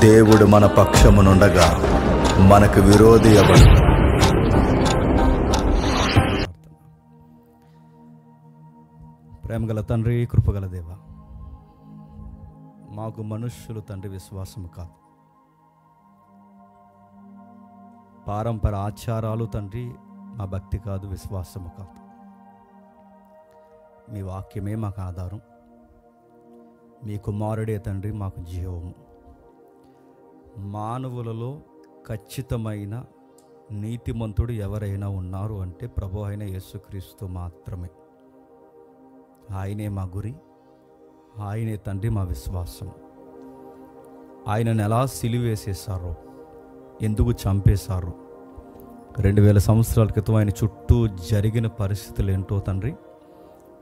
దేవుడు మన పక్షమునుండగా మనకు విరోధి ఎవడు? ప్రేమగల తండ్రి, కృపగల దేవ, మాకు మనుష్యులు తండ్రి విశ్వాసము కాదు, పారంపర ఆచారాలు తండ్రి మా భక్తి కాదు, విశ్వాసము కాదు. మీ వాక్యమే మాకు ఆధారం, మీ కుమారుడే తండ్రి మాకు జీవము. మానవులలో ఖచ్చితమైన నీతిమంతుడు ఎవరైనా ఉన్నారు అంటే ప్రభు అయిన యేసుక్రీస్తు మాత్రమే. ఆయనే మా గురి, ఆయనే తండ్రి మా విశ్వాసం. ఆయనను ఎలా సిలువేసేశారో, ఎందుకు చంపేశారో, 2000 సంవత్సరాల క్రితం ఆయన చుట్టూ జరిగిన పరిస్థితులు ఏంటో తండ్రి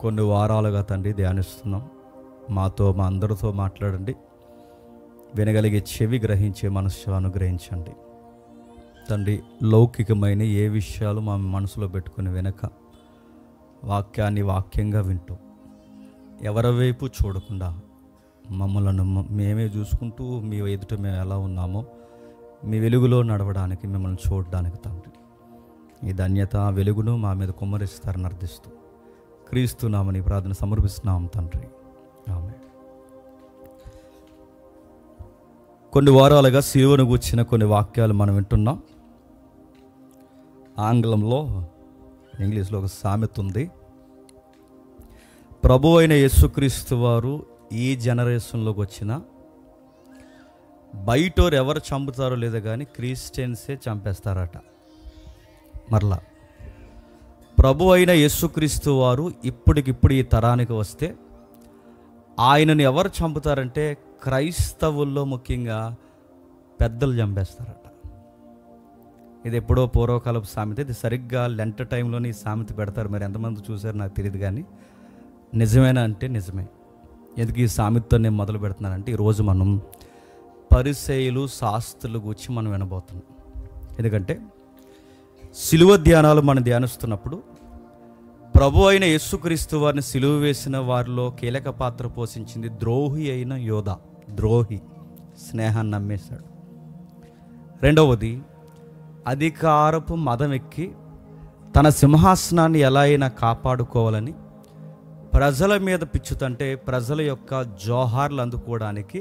కొన్ని వారాలుగా తండ్రి ధ్యానిస్తున్నాం. మాతో, మా అందరితో మాట్లాడండి. వినగలిగే చెవి గ్రహించే మనస్సు అనుగ్రహించండి తండ్రి. లౌకికమైన ఏ విషయాలు మా మనసులో పెట్టుకుని వెనక వాక్యాన్ని వాక్యంగా వింటూ ఎవరి వైపు చూడకుండా మమ్మల్ని మేమే చూసుకుంటూ మీ ఎదుట మేము ఎలా ఉన్నామో మీ వెలుగులో నడవడానికి, మిమ్మల్ని చూడడానికి తండ్రి ఈ ధన్యత, వెలుగును మా మీద కుమ్మరిస్తారని అర్థిస్తూ క్రీస్తు నామని ప్రార్థన సమర్పిస్తున్నాం తండ్రి, ఆమేన్. కొన్ని వారాలుగా సిలువను గూర్చిన కొన్ని వాక్యాలు మనం వింటున్నాం. ఆంగ్లంలో, ఇంగ్లీష్లో ఒక సామెత ఉంది. ప్రభు అయిన యేసుక్రీస్తు వారు ఈ జనరేషన్లోకి వచ్చిన బయటోరు ఎవరు చంపుతారో లేదో కానీ క్రిస్టియన్సే చంపేస్తారట. మరలా ప్రభు అయిన యేసుక్రీస్తు వారు ఇప్పటికిప్పుడు ఈ తరానికి వస్తే ఆయనను ఎవరు చంపుతారంటే క్రైస్తవుల్లో ముఖ్యంగా పెద్దలు చంపేస్తారట. ఇది ఎప్పుడో పూర్వకాలపు సామెత. ఇది సరిగ్గా లెంట టైంలోనే ఈ సామెత పెడతారు. మరి ఎంతమంది చూసారో నాకు తెలియదు, కానీ నిజమేనా అంటే నిజమే. ఎందుకు ఈ సామెతతో నేను మొదలు పెడుతున్నానంటే ఈరోజు మనం పరిసయ్యులు, శాస్త్రుల గురించి మనం వినబోతున్నాం. ఎందుకంటే సిలువ ధ్యానాలు మనం ధ్యానిస్తున్నప్పుడు ప్రభు అయిన యేసుక్రీస్తు వారిని సిలువ వేసిన వారిలో కీలక పాత్ర పోషించింది ద్రోహి అయిన యోధ. ద్రోహి స్నేహాన్ని నమ్మేశాడు. రెండవది, అధికారపు మదం ఎక్కి తన సింహాసనాన్ని ఎలా అయినా కాపాడుకోవాలని ప్రజల మీద పిచ్చుతంటే ప్రజల యొక్క జోహార్లు అందుకోవడానికి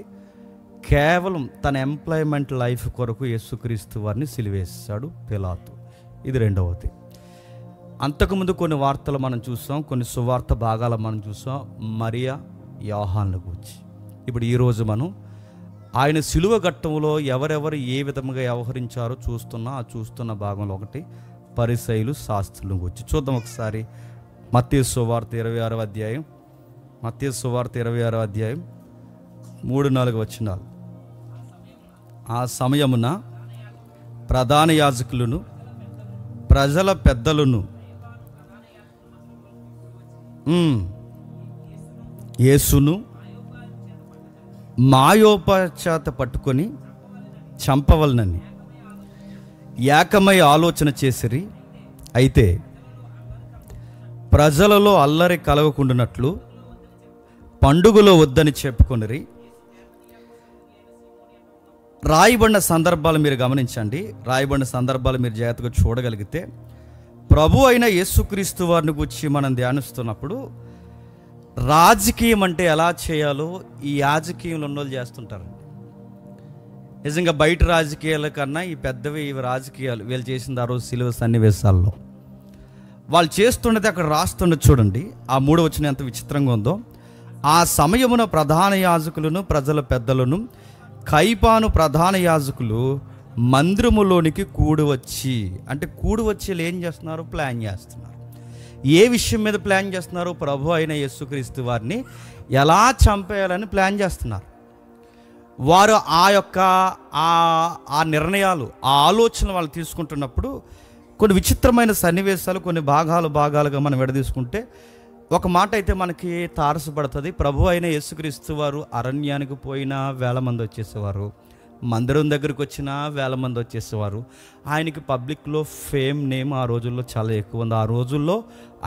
కేవలం తన ఎంప్లాయ్మెంట్ లైఫ్ కొరకు యేసుక్రీస్తు వారిని సిలువేశాడు పిలాతు. ఇది రెండవది. అంతకుముందు కొన్ని వార్తలు మనం చూసాం, కొన్ని సువార్త భాగాలు మనం చూసాం మరియా, యోహాన్ల గురించి. ఇప్పుడు ఈరోజు మనం ఆయన సిలువ ఘట్టంలో ఎవరెవరు ఏ విధంగా వ్యవహరించారో చూస్తున్న భాగంలో ఒకటి పరిసయ్యులు, శాస్త్రుల గురించి చూద్దాం ఒకసారి. మత్తయి సువార్త 26వ అధ్యాయం, మత్తయి సువార్త 26వ అధ్యాయం 3-4 వచనాలు. ఆ సమయమున ప్రధాన యాజకులను, ప్రజల పెద్దలను యేసును మాయోపచాత పట్టుకొని చంపవలనని ఏకమై ఆలోచన చేసిరి. అయితే ప్రజలలో అల్లరి కలగకుండానట్లు పండుగలో వద్దని చెప్పుకొనిరి. రాయబడిన సందర్భాలు మీరు గమనించండి. రాయబడిన సందర్భాలు మీరు జాగ్రత్తగా చూడగలిగితే ప్రభు అయిన యేసుక్రీస్తు వారిని గురించి మనం ధ్యానిస్తున్నప్పుడు రాజకీయం అంటే ఎలా చేయాలో ఈ రాజకీయంలో ఉన్నోళ్ళు చేస్తుంటారండి. నిజంగా బయట రాజకీయాల కన్నా ఈ పెద్దవి ఇవి రాజకీయాలు వీళ్ళు చేసింది ఆ రోజు సిలువ సన్నివేశాల్లో. వాళ్ళు చేస్తున్నది అక్కడ రాస్తున్నది చూడండి. ఆ 3వ వచనం ఎంత విచిత్రంగా ఉందో. ఆ సమయమున ప్రధాన యాజకులను, ప్రజల పెద్దలను, కైపాను ప్రధాన యాజకులు మందిరములోనికి కూడి వచ్చి ఏం చేస్తున్నారు? ప్లాన్ చేస్తున్నారు. ఏ విషయం మీద ప్లాన్ చేస్తున్నారు? ప్రభు అయిన యేసుక్రీస్తు వారిని ఎలా చంపేయాలని ప్లాన్ చేస్తున్నారు. వారు ఆ యొక్క ఆ నిర్ణయాలు, ఆ ఆలోచన వాళ్ళు తీసుకుంటున్నప్పుడు కొన్ని విచిత్రమైన సన్నివేశాలు, కొన్ని భాగాలుగా మనం విడదీసుకుంటే ఒక మాట అయితే మనకి తారసపడుతుంది. ప్రభు అయిన యేసుక్రీస్తు వారు అరణ్యానికి పోయినా 1000 మంది వచ్చేసేవారు, మందిరం దగ్గరికి వచ్చినా 1000 మంది వచ్చేసేవారు. ఆయనకి పబ్లిక్లో ఫేమ్, నేమ్ ఆ రోజుల్లో చాలా ఎక్కువ ఉంది. ఆ రోజుల్లో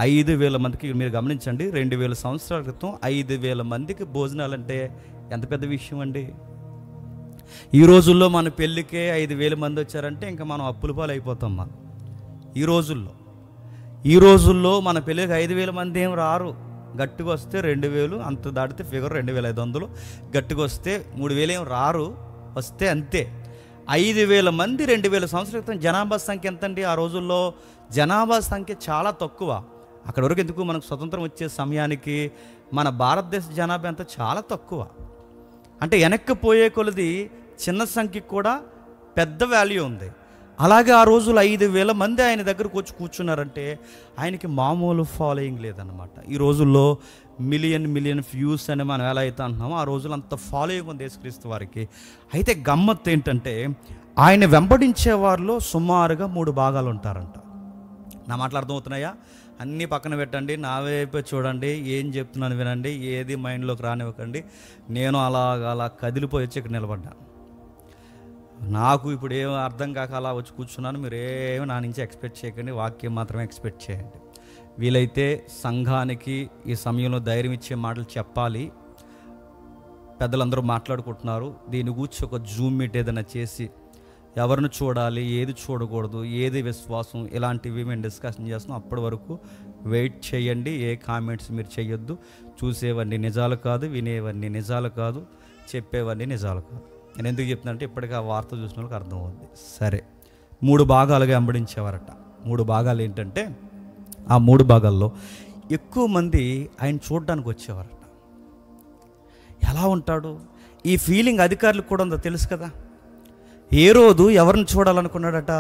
5000 మందికి, మీరు గమనించండి, 2000 సంవత్సరాల క్రితం 5000 మందికి భోజనాలు అంటే ఎంత పెద్ద విషయం అండి. ఈ రోజుల్లో మన పెళ్ళికే 5,000 మంది వచ్చారంటే ఇంకా మనం అప్పుల పాలు అయిపోతాం. మనం ఈ రోజుల్లో మన పెళ్ళికి 5,000 మంది ఏం రారు. గట్టిగా వస్తే 2,000, అంత దాటితే ఫిగర్ 2,500, గట్టిగా వస్తే 3,000 ఏం రారు, వస్తే అంతే. 5,000 మంది 2,000 సంవత్సరాల క్రితం జనాభా సంఖ్య ఎంతండి? ఆ రోజుల్లో జనాభా సంఖ్య చాలా తక్కువ. అక్కడి వరకు ఎందుకు, మనకు స్వతంత్రం వచ్చే సమయానికి మన భారతదేశ జనాభా ఎంత చాలా తక్కువ. అంటే వెనక్కి పోయే కొలది చిన్న సంఖ్యకు కూడా పెద్ద వాల్యూ ఉంది. అలాగే ఆ రోజులు 5,000 మంది ఆయన దగ్గరకు వచ్చి కూర్చున్నారంటే ఆయనకి మామూలు ఫాలోయింగ్ లేదన్నమాట. ఈ రోజుల్లో మిలియన్ వ్యూస్ అని మనం ఎలా అయితే అంటున్నామో ఆ రోజులు అంత ఫాలోయింగ్ ఉంది యేసుక్రీస్తు వారికి. అయితే గమ్మత్తు ఏంటంటే ఆయన వెంబడించే వారిలో సుమారుగా 3 భాగాలు ఉంటారంట. నా మాటలు అర్థమవుతున్నాయా? అన్నీ పక్కన పెట్టండి, నా వైపే చూడండి, ఏం చెప్తున్నాను వినండి, ఏది మైండ్లోకి రానివ్వకండి. నేను అలా కదిలిపోయి వచ్చి ఇక్కడ నిలబడ్డాను. నాకు ఇప్పుడు ఏం అర్థం కాక అలా వచ్చి కూర్చున్నాను. మీరు ఏమి నా నుంచి ఎక్స్పెక్ట్ చేయకండి, వాక్యం మాత్రమే ఎక్స్పెక్ట్ చేయండి. వీలైతే సంఘానికి ఈ సమయంలో ధైర్యం ఇచ్చే మాటలు చెప్పాలి. పెద్దలందరూ మాట్లాడుకుంటున్నారు, దీని గురించి ఒక జూమ్ మీట్ ఏదైనా చేసి ఎవరిని చూడాలి, ఏది చూడకూడదు, ఏది విశ్వాసం, ఇలాంటివి మేము డిస్కషన్ చేస్తున్నాం. అప్పటి వరకు వెయిట్ చేయండి. ఏ కామెంట్స్ మీరు చేయొద్దు. చూసేవన్నీ నిజాలు కాదు, వినేవన్నీ నిజాలు కాదు, చెప్పేవన్నీ నిజాలు కాదు. నేను ఎందుకు చెప్తున్నానంటే ఇప్పటికీ ఆ వార్త చూసిన వాళ్ళకి అర్థమవుతుంది. సరే, 3 భాగాలుగా వెంబడించేవారట. 3 భాగాలు ఏంటంటే ఆ 3 భాగాల్లో ఎక్కువ మంది ఆయన చూడడానికి వచ్చేవారట. ఎలా ఉంటాడు ఈ ఫీలింగ్ అధికారులకు కూడా ఉందో తెలుసు కదా. ఏ రోజు ఎవరిని చూడాలనుకున్నాడట?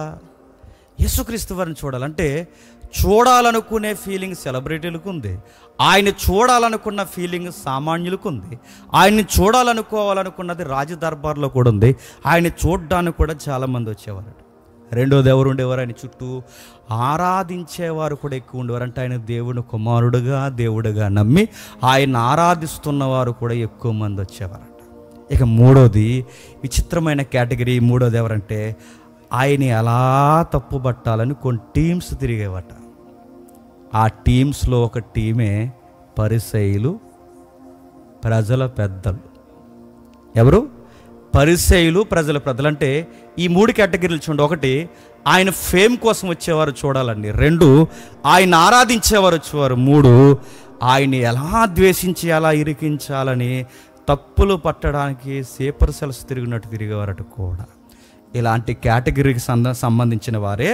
యేసుక్రీస్తు వారిని చూడాలంటే చూడాలనుకునే ఫీలింగ్ సెలబ్రిటీలకు ఉంది, ఆయన చూడాలనుకున్న ఫీలింగ్ సామాన్యులకు ఉంది, ఆయన్ని చూడాలనుకోవాలనుకున్నది రాజదర్బార్లో కూడా ఉంది. ఆయన చూడడానికి కూడా చాలామంది వచ్చేవారు. రెండోది ఎవరు ఉండేవారు? ఆయన చుట్టూ ఆరాధించేవారు కూడా ఎక్కువ ఉండేవారు. అంటే ఆయన దేవుని కుమారుడుగా దేవుడిగా నమ్మి ఆయన ఆరాధిస్తున్నవారు కూడా ఎక్కువ మంది వచ్చేవారట. ఇక మూడోది విచిత్రమైన కేటగిరీ. మూడోది ఎవరంటే ఆయన ఎలా తప్పుబట్టాలని కొన్ని టీమ్స్ తిరిగేవట. ఆ టీమ్స్లో ఒక టీమే పరిసయ్యులు, ప్రజల పెద్దలు. ఎవరు? పరిసయ్యులు, ప్రజల పెద్దలు. అంటే ఈ 3 కేటగిరీలు చూడండి. ఒకటి, ఆయన ఫేమ్ కోసం వచ్చేవారు చూడాలండి. 2, ఆయన ఆరాధించేవారు వచ్చేవారు. 3, ఆయన ఎలా ద్వేషించి ఎలా ఇరికించాలని తప్పులు పట్టడానికి సేపర్ సెల్స్ తిరిగినట్టు తిరిగేవారట కూడా. ఇలాంటి కేటగిరీకి సంబంధించిన వారే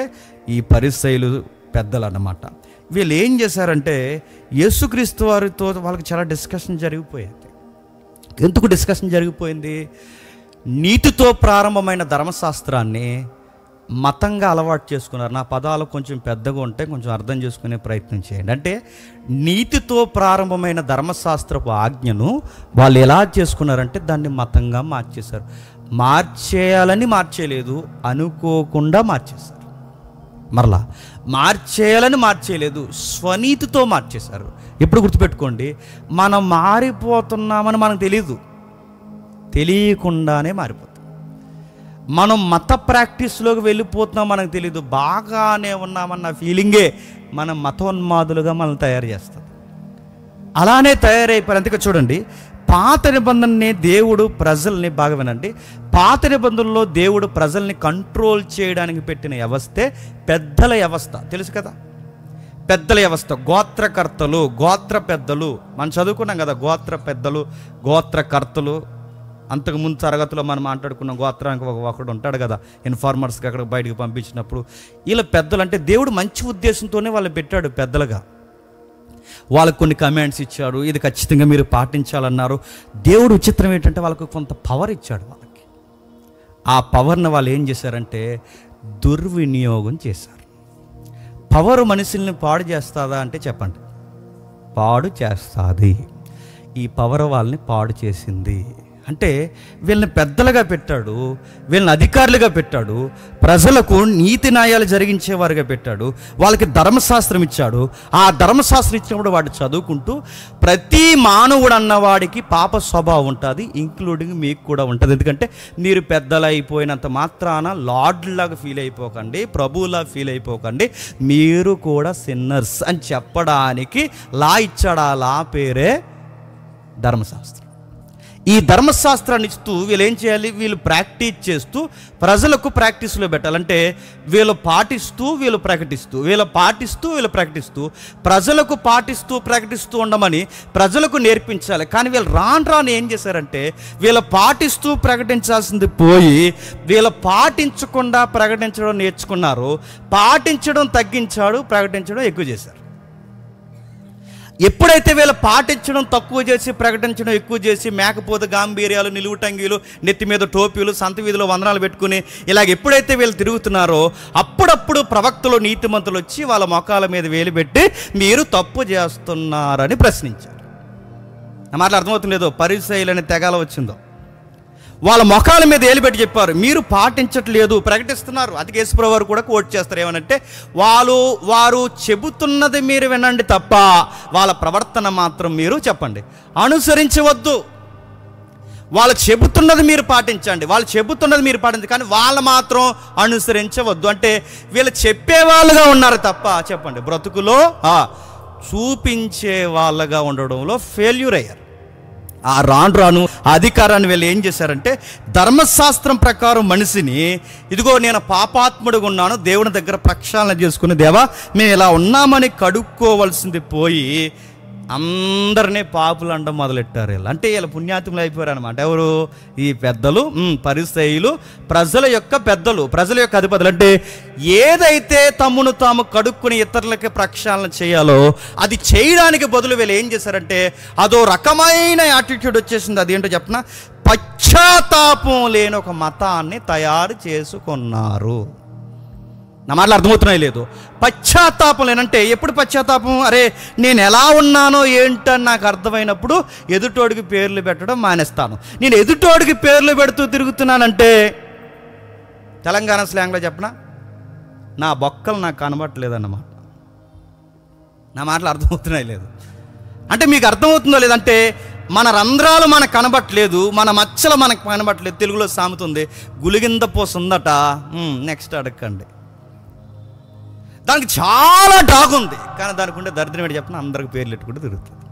ఈ పరిసయ్యులు, పెద్దలు అన్నమాట. వీళ్ళు ఏం చేశారంటే యేసుక్రీస్తు వారితో వాళ్ళకి చాలా డిస్కషన్ జరిగిపోయింది. ఎందుకు డిస్కషన్ జరిగిపోయింది? నీతితో ప్రారంభమైన ధర్మశాస్త్రాన్ని మతంగా అలవాటు చేసుకున్నారు. నా పదాలు కొంచెం పెద్దగా ఉంటే కొంచెం అర్థం చేసుకునే ప్రయత్నం చేయండి. అంటే నీతితో ప్రారంభమైన ధర్మశాస్త్రపు ఆజ్ఞను వాళ్ళు ఎలా చేసుకున్నారంటే దాన్ని మతంగా మార్చేశారు. మార్చేయాలని మార్చేయలేదు, అనుకోకుండా మార్చేశారు. మరలా మార్చేయాలని మార్చేయలేదు, స్వనీతితో మార్చేశారు. ఎప్పుడు గుర్తుపెట్టుకోండి, మనం మారిపోతున్నామని మనకు తెలియకుండానే మారిపోతాం. మనం మత ప్రాక్టీస్లోకి వెళ్ళిపోతున్నాం మనకు తెలియదు. బాగానే ఉన్నామన్న ఫీలింగే మనం మతోన్మాదులుగా మనం తయారు చేస్తాం. అలానే తయారైపోయారు. అందుకే చూడండి, పాత నిబంధనని దేవుడు ప్రజల్ని, బాగా వినండి, పాత నిబంధనలో దేవుడు ప్రజల్ని కంట్రోల్ చేయడానికి పెట్టిన వ్యవస్థే పెద్దల వ్యవస్థ. తెలుసు కదా, పెద్దల వ్యవస్థ. గోత్రకర్తలు, గోత్ర పెద్దలు, మనం చదువుకున్నాం కదా, గోత్ర పెద్దలు, గోత్రకర్తలు. అంతకుముందు తరగతిలో మనం మాట్లాడుకున్న గోత్రానికి ఒకడు ఉంటాడు కదా, ఇన్ఫార్మర్స్కి అక్కడ బయటకు పంపించినప్పుడు. వీళ్ళ పెద్దలు అంటే దేవుడు మంచి ఉద్దేశంతోనే వాళ్ళు పెట్టాడు పెద్దలుగా. వాళ్ళకు కొన్ని కమాండ్స్ ఇచ్చాడు, ఇది ఖచ్చితంగా మీరు పాటించాలన్నారు. దేవుడు విచిత్రం ఏంటంటే వాళ్ళకు కొంత పవర్ ఇచ్చాడు వాళ్ళకి. ఆ పవర్ని వాళ్ళు ఏం చేశారంటే దుర్వినియోగం చేశారు. పవర్ మనుషుల్ని పాడు చేస్తుందా అంటే చెప్పండి, పాడు చేస్తుంది. ఈ పవర్ వాళ్ళని పాడు చేసింది. అంటే వీళ్ళని పెద్దలుగా పెట్టాడు, వీళ్ళని అధికారులుగా పెట్టాడు, ప్రజలకు నీతి న్యాయాలు జరిగించేవారుగా పెట్టాడు, వాళ్ళకి ధర్మశాస్త్రం ఇచ్చాడు. ఆ ధర్మశాస్త్రం ఇచ్చినప్పుడు వాడు చదువుకుంటూ, ప్రతి మానవుడు అన్నవాడికి పాప స్వభావం ఉంటుంది, ఇంక్లూడింగ్ మీకు కూడా ఉంటుంది. ఎందుకంటే మీరు పెద్దలు అయిపోయినంత మాత్రాన లార్డ్లాగా ఫీల్ అయిపోకండి, ప్రభువులా ఫీల్ అయిపోకండి, మీరు కూడా సిన్నర్స్ అని చెప్పడానికి లా ఇచ్చాడు. ఆ లా పేరే ధర్మశాస్త్రం. ఈ ధర్మశాస్త్రాన్ని ఇస్తూ వీళ్ళు ఏం చేయాలి, వీళ్ళు ప్రాక్టీస్ చేస్తూ ప్రజలకు ప్రాక్టీస్లో పెట్టాలంటే వీళ్ళు పాటిస్తూ వీళ్ళు ప్రకటిస్తూ, వీళ్ళు పాటిస్తూ వీళ్ళు ప్రకటిస్తూ, ప్రజలకు పాటిస్తూ ప్రకటిస్తూ ఉండమని ప్రజలకు నేర్పించాలి. కానీ వీళ్ళు రాను ఏం చేశారంటే వీళ్ళు పాటిస్తూ ప్రకటించాల్సింది పోయి వీళ్ళు పాటించకుండా ప్రకటించడం నేర్చుకున్నారు. పాటించడం తగ్గించాడు, ప్రకటించడం ఎక్కువ చేశారు. ఎప్పుడైతే వీళ్ళు పాటించడం తక్కువ చేసి ప్రకటించడం ఎక్కువ చేసి మేకపోత గాంభీర్యాలు, నిలువుటంగీలు, నెత్తి మీద టోపీలు, సంత వీధిలో వందనాలు పెట్టుకుని ఇలాగ ఎప్పుడైతే వీళ్ళు తిరుగుతున్నారో అప్పుడప్పుడు ప్రవక్తలు, నీతిమంతులు వచ్చి వాళ్ళ మొఖాల మీద వేలు పెట్టి మీరు తప్పు చేస్తున్నారని ప్రశ్నించారు. నా మాటలు అర్థమవుతుందో, పరిసయ్యులని తెగాల వచ్చిందో వాళ్ళ మొఖాల మీద ఏలుబెట్టి చెప్పారు, మీరు పాటించట్లేదు, ప్రకటిస్తున్నారు. అది యేసుప్రభువు వారు కూడా కోట్ చేస్తారు. ఏమనంటే వారు చెబుతున్నది మీరు వినండి తప్ప వాళ్ళ ప్రవర్తన మాత్రం మీరు చెప్పండి, అనుసరించవద్దు. వాళ్ళు చెబుతున్నది మీరు పాటించండి, వాళ్ళు చెబుతున్నది మీరు పాటించండి, కానీ వాళ్ళు మాత్రం అనుసరించవద్దు. అంటే వీళ్ళు చెప్పేవాళ్ళుగా ఉన్నారు తప్ప చెప్పండి బ్రతుకులో చూపించే వాళ్ళగా ఉండడంలో ఫెయిల్యూర్ అయ్యారు. ఆ రాను అధికారాన్ని వీళ్ళు ఏం చేశారంటే ధర్మశాస్త్రం ప్రకారం మనిషిని, ఇదిగో నేను పాపాత్ముడిగా ఉన్నాను, దేవుని దగ్గర ప్రక్షాళన చేసుకుని దేవా మేము ఇలా ఉన్నామని కడుక్కోవలసింది పోయి అందరినీ పాపులు అనడం మొదలెట్టారు. వీళ్ళు అంటే వీళ్ళు పుణ్యాత్ములు అయిపోయారు అనమాట. ఎవరు? ఈ పెద్దలు, పరిసయ్యులు, ప్రజల యొక్క పెద్దలు, ప్రజల యొక్క అధిపతులు. అంటే ఏదైతే తమ్మును తాము కడుక్కుని ఇతరులకి ప్రక్షాళన చేయాలో అది చేయడానికి బదులు వీళ్ళు ఏం చేశారంటే అదో రకమైన యాటిట్యూడ్ వచ్చేసింది. అదేంటో చెప్పనా, పశ్చాత్తాపం లేని ఒక మతాన్ని తయారు చేసుకున్నారు. నా మాటలు అర్థమవుతున్నాయి లేదు? పశ్చాత్తాపం లేనంటే ఎప్పుడు పశ్చాత్తాపం? అరే నేను ఎలా ఉన్నానో ఏంటని నాకు అర్థమైనప్పుడు ఎదుటోడికి పేర్లు పెట్టడం మానేస్తాను. నేను ఎదుటోడికి పేర్లు పెడుతూ తిరుగుతున్నానంటే తెలంగాణ స్లాంగ్లో చెప్పనా, నా బొక్కలు నాకు కనబట్టలేదన్నమాట. నా మాటలు అర్థమవుతున్నాయి లేదు? అంటే మీకు అర్థమవుతుందో లేదంటే మన రంధ్రాలు మనకు కనబట్టలేదు, మన మచ్చలు మనకు కనబట్టలేదు. తెలుగులో సామెత ఉంది, గులిగింద పోసుందట. నెక్స్ట్ అడగండి. దానికి చాలా డాగ్ ఉంది, కానీ దానికి ఉండే దరిద్రం ఏంటి చెప్పిన, అందరికి పేర్లు పెట్టుకుంటూ తిరుగుతుంది.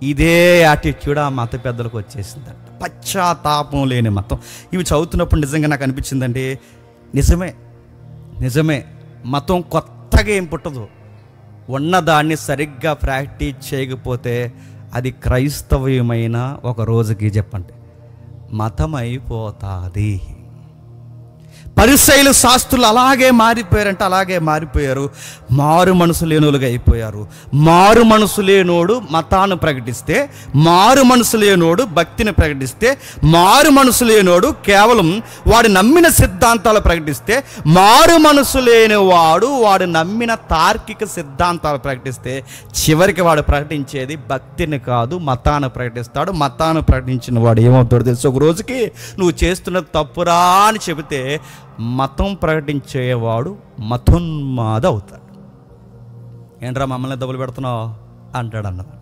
ఇదే యాటిట్యూడ్ ఆ మత పెద్దలకు వచ్చేసిందంట, పశ్చాత్తాపం లేని మతం. ఇవి చదువుతున్నప్పుడు నిజంగా నాకు అనిపించిందండి, నిజమే మతం కొత్తగా ఏం పుట్టదు. ఉన్నదాన్ని సరిగ్గా ప్రాక్టీస్ చేయకపోతే అది క్రైస్తవ్యమైన ఒక రోజుకి చెప్పండి మతం అయిపోతుంది. పరిసయ్యులు, శాస్త్రులు అలాగే మారిపోయారంటే అలాగే మారిపోయారు. మారు మనసు లేనోలుగా అయిపోయారు. మారు మనసు లేనోడు మతాన్ని ప్రకటిస్తే, మారు మనసు లేనోడు భక్తిని ప్రకటిస్తే, మారు మనసు లేనోడు కేవలం వాడు నమ్మిన సిద్ధాంతాలు ప్రకటిస్తే, మారు మనసు లేని వాడు నమ్మిన తార్కిక సిద్ధాంతాలు ప్రకటిస్తే చివరికి వాడు ప్రకటించేది భక్తిని కాదు, మతాన్ని ప్రకటిస్తాడు. మతాన్ని ప్రకటించిన వాడు ఏమవుతాడు తెలుసు, ఒక రోజుకి నువ్వు చేస్తున్నది తప్పురా అని చెబితే మతం ప్రకటించేవాడు మతోన్మాద అవుతాడు. ఏంట్రా మమ్మల్ని దెబ్బలు పెడుతున్నావు అంటాడన్నమాట.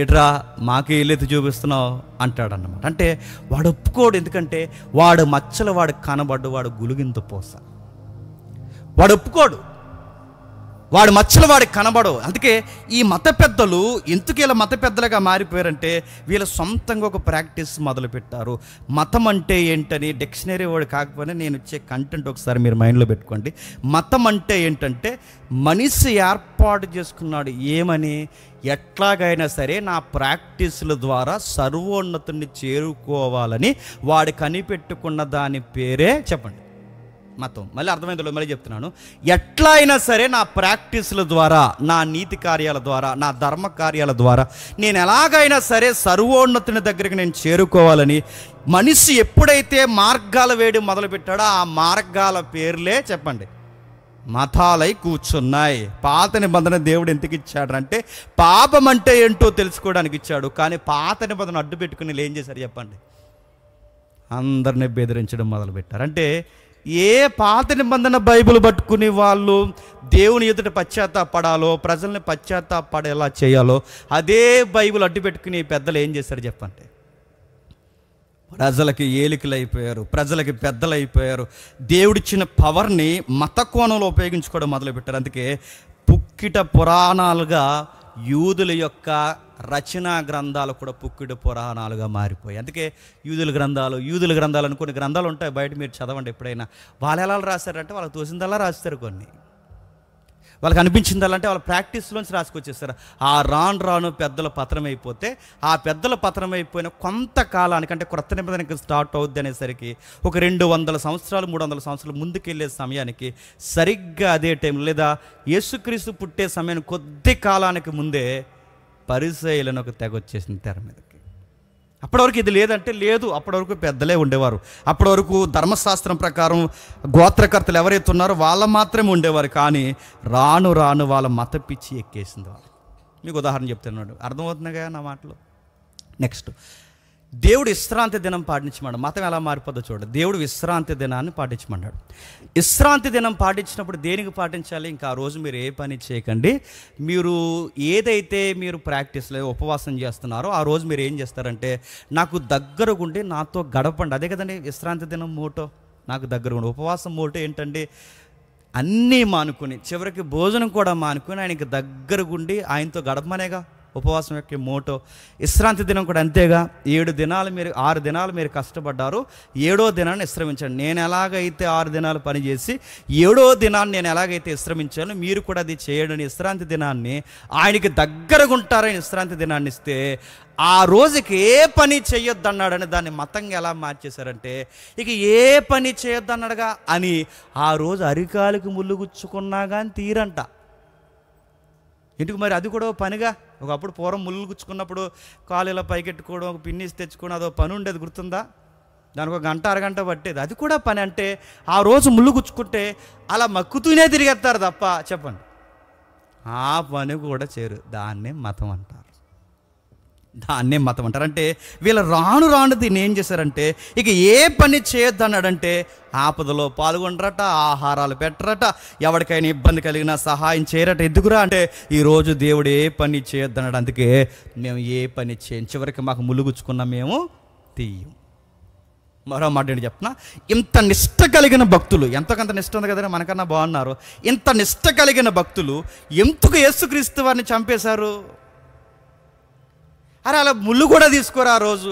ఏట్రా మాకే ఇల్లెత్తి చూపిస్తున్నావు అంటాడన్నమాట. అంటే వాడు ఒప్పుకోడు, ఎందుకంటే వాడు మచ్చలు వాడు కనబడ్డు, వాడు గులిగింత పోస, వాడు ఒప్పుకోడు, వాడు మచ్చలు వాడికి కనబడవు. అందుకే ఈ మత పెద్దలు ఎందుకు ఇలా మత పెద్దలుగా మారిపోయారంటే వీళ్ళ సొంతంగా ఒక ప్రాక్టీస్ మొదలుపెట్టారు. మతం అంటే ఏంటని డిక్షనరీ వాడు కాకపోయినా నేను ఇచ్చే కంటెంట్ ఒకసారి మీరు మైండ్లో పెట్టుకోండి. మతం అంటే ఏంటంటే మనిషి ఏర్పాటు చేసుకున్నాడు ఏమని, ఎట్లాగైనా సరే నా ప్రాక్టీసుల ద్వారా సర్వోన్నతుని చేరుకోవాలని వాడు కనిపెట్టుకున్న దాని పేరే చెప్పండి మతం. మళ్ళీ అర్థమైందో మళ్ళీ చెప్తున్నాను, ఎట్లా అయినా సరే నా ప్రాక్టీసుల ద్వారా, నా నీతి కార్యాల ద్వారా, నా ధర్మ కార్యాల ద్వారా నేను ఎలాగైనా సరే సర్వోన్నతుని దగ్గరికి నేను చేరుకోవాలని మనిషి ఎప్పుడైతే మార్గాల వేడి మొదలుపెట్టాడో ఆ మార్గాల పేర్లే చెప్పండి మతాలై కూర్చున్నాయి. పాత నిబంధన దేవుడు ఎందుకు ఇచ్చాడంటే పాపం అంటే ఏంటో తెలుసుకోవడానికి ఇచ్చాడు. కానీ పాత నిబంధన అడ్డు పెట్టుకుని ఏం చేశారు చెప్పండి, అందరినీ బెదిరించడం మొదలుపెట్టారు. అంటే ఏ పాత నిబంధన బైబిల్ పట్టుకుని వాళ్ళు దేవుని ఎదుట పశ్చాత్తాపడాలో, ప్రజల్ని పశ్చాత్తాపడేలా చేయాలో అదే బైబిల్ అడ్డు పెట్టుకుని పెద్దలు ఏం చేశారు చెప్పండి, ప్రజలకి ఏలికలు అయిపోయారు, ప్రజలకి పెద్దలు అయిపోయారు. దేవుడిచ్చిన పవర్ని మత కోణంలో ఉపయోగించుకోవడం మొదలుపెట్టారు. అందుకే పుక్కిట పురాణాలుగా యూదుల యొక్క రచనా గ్రంథాలు కూడా పుక్కిడి పురాణాలుగా మారిపోయాయి. అందుకే యూదుల గ్రంథాలు అని కొన్ని గ్రంథాలు ఉంటాయి, బయట మీరు చదవండి ఎప్పుడైనా. వాళ్ళు ఎలా రాశారంటే వాళ్ళకి తోసిందల్లా రాస్తారు, కొన్ని వాళ్ళకి అనిపించిందల్లా అంటే వాళ్ళ ప్రాక్టీస్లోంచి రాసుకొచ్చేస్తారు. ఆ రాను పెద్దల పతనం అయిపోతే, ఆ పెద్దల పతనం అయిపోయిన కొంతకాలానికి, అంటే క్రొత్త నిబంధనకి స్టార్ట్ అవుద్ది అనేసరికి ఒక 200 సంవత్సరాలు 300 సంవత్సరాలు ముందుకెళ్ళే సమయానికి సరిగ్గా అదే టైం లేదా యేసుక్రీస్తు పుట్టే సమయానికి కొద్ది కాలానికి ముందే పరిసయ్యులను ఒక తెగ వచ్చేసింది తెర మీదకి. అప్పటివరకు ఇది లేదంటే లేదు, అప్పటి వరకు పెద్దలే ఉండేవారు. అప్పటి వరకు ధర్మశాస్త్రం ప్రకారం గోత్రకర్తలు ఎవరైతే ఉన్నారో వాళ్ళ మాత్రమే ఉండేవారు. కానీ రాను వాళ్ళ మత పిచ్చి ఎక్కేసింది వాళ్ళకి. మీకు ఉదాహరణ చెప్తున్నాడు, అర్థమవుతుందిగా నా మాటలు. నెక్స్ట్, దేవుడు విశ్రాంతి దినం పాటించమన్నాడు. మతం ఎలా మారిపోద్దో చూడండి. దేవుడు విశ్రాంతి దినాన్ని పాటించమన్నాడు. విశ్రాంతి దినం పాటించినప్పుడు దేనికి పాటించాలి? ఇంకా ఆ రోజు మీరు ఏ పని చేయకండి. మీరు ఏదైతే మీరు ప్రాక్టీస్లో ఉపవాసం చేస్తున్నారో ఆ రోజు మీరు ఏం చేస్తారంటే, నాకు దగ్గరగుండి నాతో గడపండి. అదే కదండి విశ్రాంతి దినం మోటో. నాకు దగ్గరగుండి. ఉపవాసం మోటో ఏంటండి? అన్నీ మానుకుని, చివరికి భోజనం కూడా మానుకుని ఆయనకి దగ్గరగుండి ఆయనతో గడపమనేగా ఉపవాసం యొక్క మోటో. విశ్రాంతి దినం కూడా అంతేగా. 6 దినాలు మీరు కష్టపడ్డారు, 7వ దినాన్ని విశ్రమించండి. నేను ఎలాగైతే 6 దినాలు పనిచేసి 7వ దినాన్ని నేను ఎలాగైతే విశ్రమించానో మీరు కూడా అది చేయడం. విశ్రాంతి దినాన్ని ఆయనకి దగ్గరగా ఉంటారని విశ్రాంతి దినాన్ని ఇస్తే, ఆ రోజుకి ఏ పని చేయొద్దు అన్నాడని దాన్ని మతంగా ఎలా మార్చేశారంటే, ఇక ఏ పని చేయొద్దు అన్నాడుగా అని ఆ రోజు అరికాలకు ముళ్ళు గుచ్చుకున్నా కానీ తీరంట. ఎందుకు మరి? అది కూడా పనిగా. ఒకప్పుడు పూర్వం ముళ్ళు గుచ్చుకున్నప్పుడు కాలు ఇలా పైకెట్టుకోవడం, ఒక పిన్నిస్ తెచ్చుకోవడం, అదో పని ఉండేది, గుర్తుందా? దానికి 1 గంట అరగంట పట్టేది. అది కూడా పని. అంటే ఆ రోజు ముళ్ళు గుచ్చుకుంటే అలా మక్కుతూనే తిరిగేస్తారు తప్ప, చెప్పండి, ఆ పని కూడా చేయరు. దాన్నే మతం అంటారు. అంటే వీళ్ళ రాను దీన్ని ఏం చేశారంటే, ఇక ఏ పని చేయొద్దు అన్నాడంటే ఆపదలో పాల్గొనరట, ఆహారాలు పెట్టరట, ఎవరికైనా ఇబ్బంది కలిగినా సహాయం చేయరట. ఎందుకురా అంటే, ఈరోజు దేవుడు ఏ పని చేయొద్దు అన్నాడు, అందుకే మేము ఏ పని చేయం. చివరికి మాకు ములుగుచ్చుకున్నా మేము తీయం. మరో మాట ఏంటి చెప్పనా, ఇంత నిష్ట కలిగిన భక్తులు, ఎంతకంత నిష్ట ఉంది కదండి, మనకన్నా బాగున్నారు. ఇంత నిష్ట కలిగిన భక్తులు ఎందుకు యేసుక్రీస్తు వారిని చంపేశారు? అరే అలా ముళ్ళు కూడా తీసుకోరు. ఆ రోజు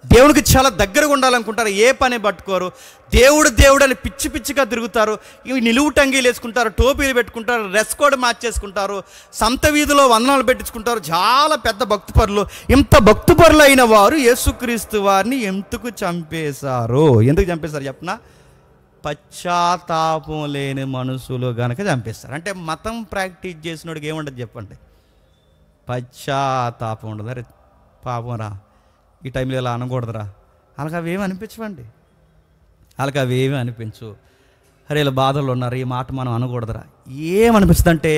దేవుడికి చాలా దగ్గరగా ఉండాలనుకుంటారు, ఏ పని పట్టుకోరు. దేవుడు అని పిచ్చి పిచ్చిగా తిరుగుతారు. ఇవి నిలువు టంగీలు వేసుకుంటారు, టోపీలు పెట్టుకుంటారు, డ్రెస్ కోడ్ మార్చేసుకుంటారు, సంత వీధిలో వందనాలు పెట్టించుకుంటారు. చాలా పెద్ద భక్తిపరులు. ఇంత భక్తిపరులు అయిన వారు యేసుక్రీస్తు వారిని ఎందుకు చంపేశారు? ఎందుకు చంపేశారు చెప్పనా? పశ్చాత్తాపం లేని మనుషులు గనక చంపేస్తారు. అంటే మతం ప్రాక్టీస్ చేసినోడికి ఏముండదు చెప్పండి? పశ్చాత్తాపం ఉండదు. అరే పాపం రా, ఈ టైంలో ఇలా అనకూడదురా, వాళ్ళకి అవేమి అనిపించవండి. వాళ్ళకి అవేమి అనిపించు. అరే ఇలా బాధలు ఉన్నారు, ఈ మాట మనం అనకూడదురా, ఏమనిపిస్తుంది అంటే,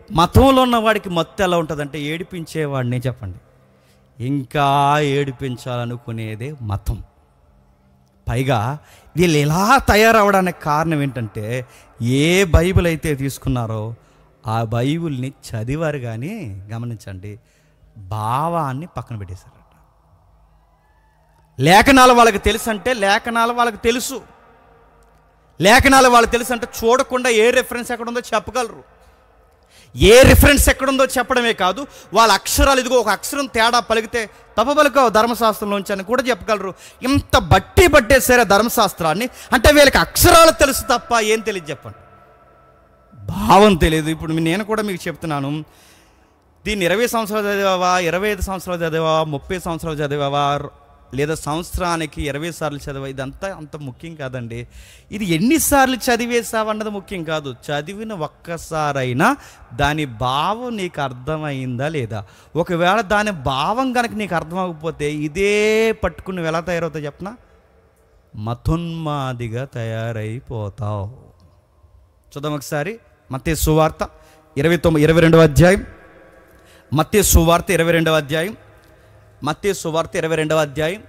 మతంలో ఉన్నవాడికి మత్తు ఎలా ఉంటుందంటే ఏడిపించేవాడిని చెప్పండి, ఇంకా ఏడిపించాలనుకునేదే మతం. పైగా వీళ్ళు ఇలా తయారవడానికి కారణం ఏంటంటే, ఏ బైబిల్ అయితే తీసుకున్నారో ఆ బైబిల్ని చదివారు కానీ, గమనించండి, భావాన్ని పక్కన పెట్టేశారట. లేఖనాలు వాళ్ళకి తెలుసు అంటే, లేఖనాలు వాళ్ళకి తెలుసు. లేఖనాలు వాళ్ళకి తెలుసు అంటే చూడకుండా ఏ రిఫరెన్స్ ఎక్కడుందో చెప్పగలరు. ఏ రిఫరెన్స్ ఎక్కడుందో చెప్పడమే కాదు, వాళ్ళ అక్షరాలు, ఇదిగో ఒక అక్షరం తేడా పలికితే తప్పబలికావు ధర్మశాస్త్రంలోంచి అని కూడా చెప్పగలరు. ఇంత పట్టేసారే ధర్మశాస్త్రాన్ని. అంటే వీళ్ళకి అక్షరాలు తెలుసు తప్ప ఏం తెలియదు చెప్పండి, భావం తెలియదు. ఇప్పుడు నేను కూడా మీకు చెప్తున్నాను, దీన్ని 20 సంవత్సరాలు చదివావా, 25 సంవత్సరాలు చదివావా, 30 సంవత్సరాలు చదివావా, లేదా సంవత్సరానికి 20 సార్లు చదివా, ఇదంతా అంత ముఖ్యం కాదండి. ఇది ఎన్నిసార్లు చదివేసావన్నది ముఖ్యం కాదు. చదివిన ఒక్కసారైనా దాని భావం నీకు అర్థమైందా లేదా? ఒకవేళ దాని భావం కనుక నీకు అర్థమవకపోతే ఇదే పట్టుకుని నువ్వు ఎలా తయారవుతావు చెప్పనా? మతోన్మాదిగా తయారైపోతావు. చూద్దాం ఒకసారి మత్తయి సువార్త 22వ అధ్యాయం. మత్తయి సువార్త 22వ అధ్యాయం. మత్తయి సువార్త 22వ అధ్యాయం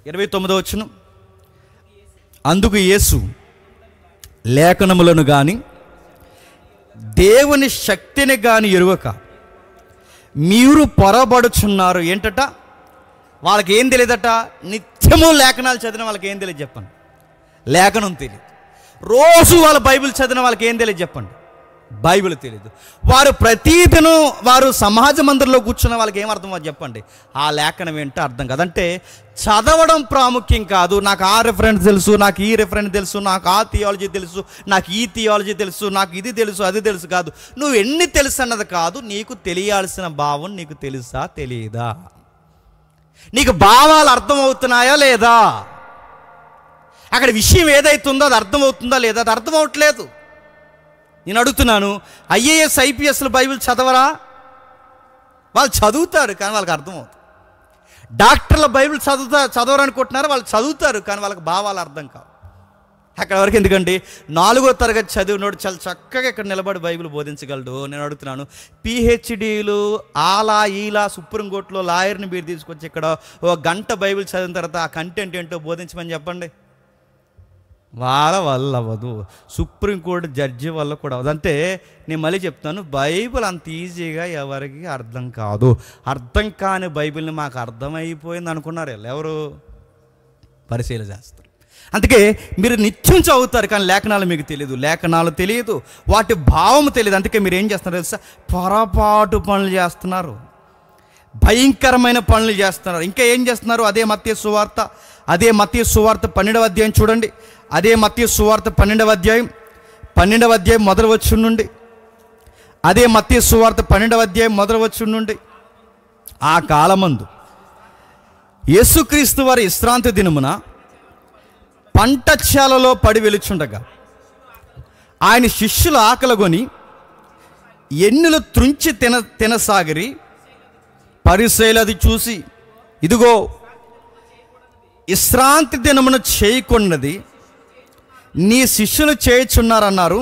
29వ వచనం. అందుకు యేసు లేఖనములను గాని దేవుని శక్తిని గాని ఎరుగక మీరు పొరబడుచున్నారు. ఏంటట? వాళ్ళకి ఏం తెలియదట? నిత్యము లేఖనాలు చదివిన వాళ్ళకి ఏం తెలియదు చెప్పండి? లేఖనం తెలియదు. రోజు వాళ్ళ బైబిల్ చదివిన వాళ్ళకి ఏం తెలియదు చెప్పండి? బైబిల్ తెలియదు. వారు ప్రతిదినం వారు సమాజ మందిరంలో కూర్చున్న వాళ్ళకి ఏం అర్థం అది చెప్పండి. ఆ లేఖనం ఏంటో అర్థం కాదంటే చదవడం ప్రాముఖ్యం కాదు. నాకు ఆ రెఫరెన్స్ తెలుసు, నాకు ఈ రెఫరెన్స్ తెలుసు, నాకు ఆ థియాలజీ తెలుసు, నాకు ఈ థియాలజీ తెలుసు, నాకు ఇది తెలుసు అది తెలుసు కాదు. నువ్వు ఎన్ని తెలుసు అన్నది కాదు, నీకు తెలియాల్సిన భావం నీకు తెలుసా తెలియదా, నీకు భావాలు అర్థమవుతున్నాయా లేదా, అక్కడ విషయం ఏదైతుందో అది అర్థమవుతుందా లేదా, అది అర్థం అవట్లేదు. నేను అడుగుతున్నాను, ఐఏఎస్ ఐపీఎస్లు బైబిల్ చదవరా? వాళ్ళు చదువుతారు కానీ వాళ్ళకి అర్థమవుతుంది. డాక్టర్ల బైబిల్ చదవరు అనుకుంటున్నారు, వాళ్ళు చదువుతారు కానీ వాళ్ళకి భావాలు అర్థం కావు. అక్కడ వరకు ఎందుకండి, 4వ తరగతి చదివినోడు చాలా చక్కగా ఇక్కడ నిలబడి బైబిల్ బోధించగలడు. నేను అడుగుతున్నాను, పిహెచ్డీలు ఆలా ఈలా సుప్రీంకోర్టులో లాయర్ని మీరు తీసుకొచ్చి ఇక్కడ 1 గంట బైబిల్ చదివిన తర్వాత ఆ కంటెంట్ ఏంటో బోధించమని చెప్పండి. వాళ్ళ వల్ల అవ్వదు, సుప్రీంకోర్టు జడ్జి వల్ల కూడా అవ్వదు. అంటే నేను మళ్ళీ చెప్తాను, బైబిల్ అంత ఈజీగా ఎవరికి అర్థం కాదు. అర్థం కాని బైబిల్ని మాకు అర్థమైపోయింది అనుకున్నారు ఎవరు? పరిశీలన చేస్తారు. అందుకే మీరు నిత్యం చదువుతారు కానీ లేఖనాలు మీకు తెలియదు, లేఖనాలు తెలియదు, వాటి భావం తెలియదు. అందుకే మీరు ఏం చేస్తున్నారు తెలుసా? పొరపాటు పనులు చేస్తున్నారు, భయంకరమైన పనులు చేస్తున్నారు. ఇంకా ఏం చేస్తున్నారు? అదే మత్తయి సువార్త 12వ అధ్యాయం చూడండి. అదే మత్తయి సువార్త 12వ అధ్యాయం మొదటి వచనం నుండి, అదే మత్తయి సువార్త 12వ అధ్యాయం మొదటి వచనం నుండి, ఆ కాలమందు యేసుక్రీస్తు వారి విశ్రాంతి దినమున పంట చేలలో పడి వెలుచుండగా ఆయన శిష్యులు ఆకలిగొని ఎన్నులు త్రుంచి తినసాగిరి. పరిసయ్యులు అది చూసి, ఇదిగో విశ్రాంతి దినమున చేయకున్నది నీ శిష్యులు చేయుచున్నారన్నారు.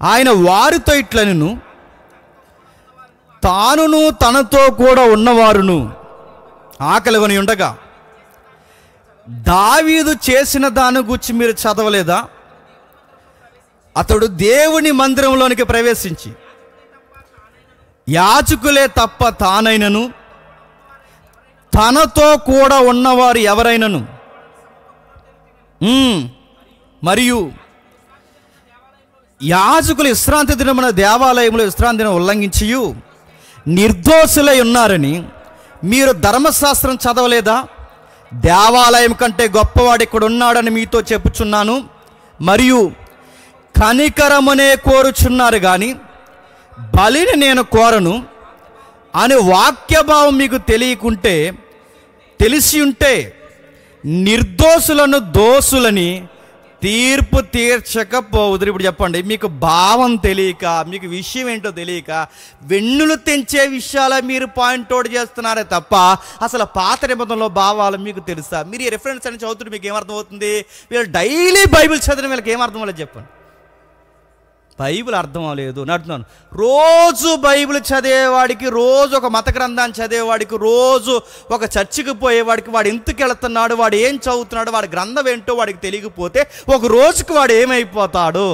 ఆయన వారితో ఇట్లనెను, తానును తనతో కూడా ఉన్నవారును ఆకలిగొని ఉండగా దావీదు చేసిన దాని గురించి మీరు చదవలేదా? అతడు దేవుని మందిరంలోనికి ప్రవేశించి యాజకులే తప్ప తానైనను తనతో కూడా ఉన్నవారు ఎవరైనను మరియు యాజకులు విశ్రాంతి దినమున దేవాలయంలో విశ్రాంతి దినం ఉల్లంఘించి నిర్దోషులై ఉన్నారని మీరు ధర్మశాస్త్రం చదవలేదా? దేవాలయం కంటే గొప్పవాడు ఇక్కడ ఉన్నాడని మీతో చెప్పుచున్నాను. మరియు కనికరమునే కోరుచున్నారు కానీ బలిని నేను కోరను అని వాక్యభావం మీకు తెలిసి ఉంటే నిర్దోషులను దోషులని తీర్పు తీర్చకపోవుదురు. ఇప్పుడు చెప్పండి, మీకు భావం తెలియక, మీకు విషయం ఏంటో తెలియక వెన్నులు తెంచే విషయాల మీరు పాయింట్ అవుట్ చేస్తున్నారే తప్ప అసలు పాత నిబంధనలో భావాలు మీకు తెలుసా? మీరు ఈ రెఫరెన్స్ అని చదువుతుంటే మీకు ఏమర్థం అవుతుంది? వీళ్ళు డైలీ బైబిల్ చదివిన వీళ్ళకి ఏమర్థం అవ్వలేదు చెప్పండి. బైబిల్ అర్థం అవ్వలేదు నడుతున్నాను. రోజు బైబిల్ చదివేవాడికి, రోజు ఒక మత గ్రంథాన్ని చదివేవాడికి, రోజు ఒక చర్చికి పోయేవాడికి వాడు ఎందుకు వెళుతున్నాడు, వాడు ఏం చదువుతున్నాడు, వాడి గ్రంథం ఏంటో వాడికి తెలియకపోతే ఒక రోజుకి వాడు ఏమైపోతాడు?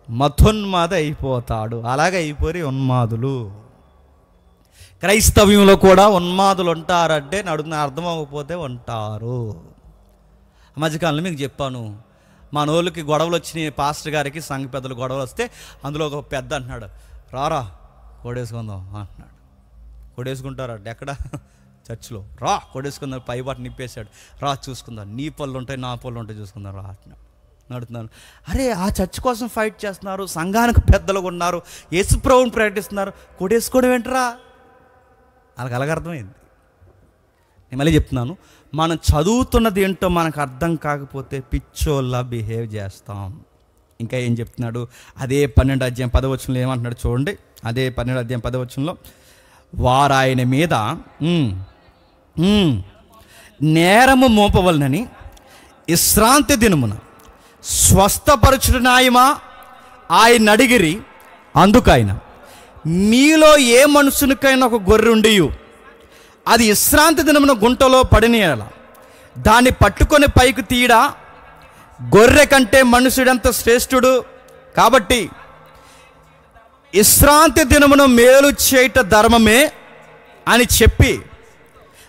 మతోన్మాద అయిపోతాడు. అలాగే అయిపోయి ఉన్మాదులు. క్రైస్తవ్యంలో కూడా ఉన్మాదులు ఉంటారంటే అర్థం అవ్వకపోతే ఉంటారు. మధ్యకాలంలో మీకు చెప్పాను, మనోళ్ళకి గొడవలు వచ్చినాయి. పాస్టర్ గారికి సంఘ పెద్దలు గొడవలు వస్తే అందులో ఒక పెద్ద అంటున్నాడు, రారా కోడేసుకుందాం అంటున్నాడు. కోడేసుకుంటారట ఎక్కడ? చర్చిలో. రా కోడేసుకుందాం, పై బాట నిప్పేశాడు. రా చూసుకుందాం, నీ పళ్ళు ఉంటాయి నా పళ్ళు ఉంటాయి చూసుకుందాం రా అంటున్నాడు. నడుతున్నాను. అరే ఆ చర్చ్ కోసం ఫైట్ చేస్తున్నారు, సంఘానికి పెద్దలుగా ఉన్నారు, యేసుప్రభువుని ప్రకటిస్తున్నారు, కోడేసుకోవడం ఏంటరా? వాళ్ళకి అలాగర్థమైంది. నేను మళ్ళీ చెప్తున్నాను, మనం చదువుతున్నది ఏంటో మనకు అర్థం కాకపోతే పిచ్చోళ్ళ బిహేవ్ చేస్తాం. ఇంకా ఏం చెప్తున్నాడు? అదే 12వ అధ్యాయం 10వ వచనంలో ఏమంటున్నాడు చూడండి. అదే 12వ అధ్యాయం 10వ వచనంలో, వారు ఆయన మీద నేరము మోపవలనని విశ్రాంతి దినమున స్వస్థపరచుడు న్యాయమా ఆయన అడిగిరి. అందుకైన మీలో ఏ మనుషునికైనా ఒక గొర్రె ఉండియు అది విశ్రాంతి దినమున గుంటలో పడినీయాల, దాన్ని పట్టుకొని పైకి తీయడా? గొర్రె కంటే మనుషుడంత శ్రేష్ఠుడు. కాబట్టి విశ్రాంతి దినమున మేలు చేయట ధర్మమే అని చెప్పి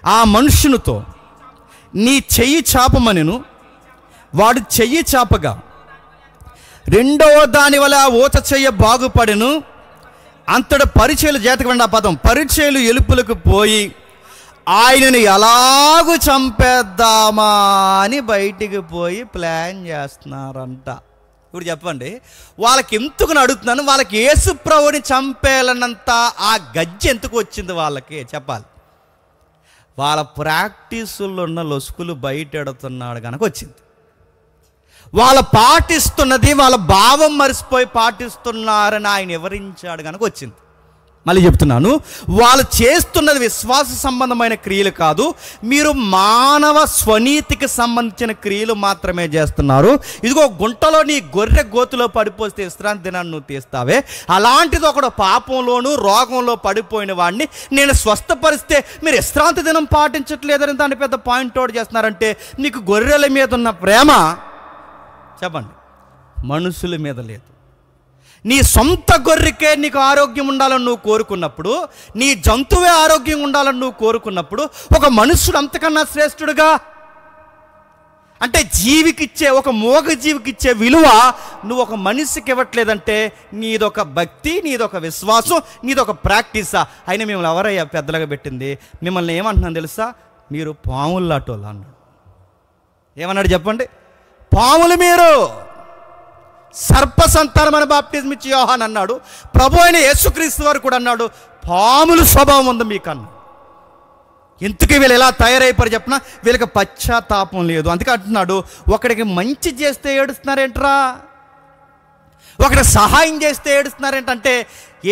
ఆ మనుషునితో నీ చెయ్యి చాపమనెను. వాడు చెయ్యి చాపగా రెండవ దాని వల్ల ఆ ఊత చెయ్య బాగుపడెను. అంతట పరిచయులు, జాతకం ఆ పదం, పరిచయులు ఎలుపులకు పోయి ఆయనని ఎలాగూ చంపేద్దామా అని బయటికి పోయి ప్లాన్ చేస్తున్నారంట. ఇప్పుడు చెప్పండి, వాళ్ళకి ఎందుకు అడుగుతున్నాను, వాళ్ళకి యేసు ప్రభువుని చంపేయాలన్నంత ఆ గజ్జి ఎందుకు వచ్చింది వాళ్ళకి చెప్పాలి. వాళ్ళ ప్రాక్టీసుల్లో ఉన్న లొసుకులు బయట ఎడుతున్నాడు కనుక వచ్చింది. వాళ్ళు పాటిస్తున్నది వాళ్ళ భావం మరిసిపోయి పాటిస్తున్నారని ఆయన వివరించాడు కనుక వచ్చింది. మళ్ళీ చెప్తున్నాను, వాళ్ళు చేస్తున్నది విశ్వాస సంబంధమైన క్రియలు కాదు, మీరు మానవ స్వనీతికి సంబంధించిన క్రియలు మాత్రమే చేస్తున్నారు. ఇదిగో గుంటలో నీ గొర్రె గోతులో పడిపోతే విశ్రాంతి దినాన్ని నువ్వు తీస్తావే, అలాంటిది ఒకడు పాపంలోనూ రోగంలో పడిపోయిన వాడిని నేను స్వస్థపరిస్తే మీరు విశ్రాంతి దినం పాటించట్లేదని దాని పెద్ద పాయింట్ అవుట్ చేస్తున్నారంటే నీకు గొర్రెల మీద ఉన్న ప్రేమ చెప్పండి మనుషుల మీద లేదు. నీ సొంత గొర్రెకే నీకు ఆరోగ్యం ఉండాలని నువ్వు కోరుకున్నప్పుడు, నీ జంతువే ఆరోగ్యం ఉండాలని నువ్వు కోరుకున్నప్పుడు, ఒక మనుషుడు అంతకన్నా శ్రేష్ఠుడుగా అంటే జీవికిచ్చే, ఒక మూగ జీవికిచ్చే విలువ నువ్వు ఒక మనిషికి ఇవ్వట్లేదంటే నీదొక భక్తి, నీదొక విశ్వాసం, నీదొక ప్రాక్టీసా? అయినా మిమ్మల్ని ఎవరయ్యా పెద్దలుగా పెట్టింది? మిమ్మల్ని ఏమంటున్నాను తెలుసా? మీరు పాముల్లాటోళ్ళు అన్నాడు. ఏమన్నాడు చెప్పండి? పాములు మీరు, సర్ప సంతానమైన బాప్టిజం ఇచ్చి యోహాన్ అన్నాడు. ప్రభు అయిన యేసుక్రీస్తు వారు కూడా అన్నాడు, పాములు స్వభావం ఉంది మీకన్నా. ఎందుకు వీళ్ళు ఎలా తయారైపోయారు చెప్పిన? వీళ్ళకి పశ్చాత్తాపం లేదు. అందుకే అంటున్నాడు, ఒకడికి మంచి చేస్తే ఏడుస్తున్నారేంట్రా, ఒకటి సహాయం చేస్తే ఏడుస్తున్నారేంటంటే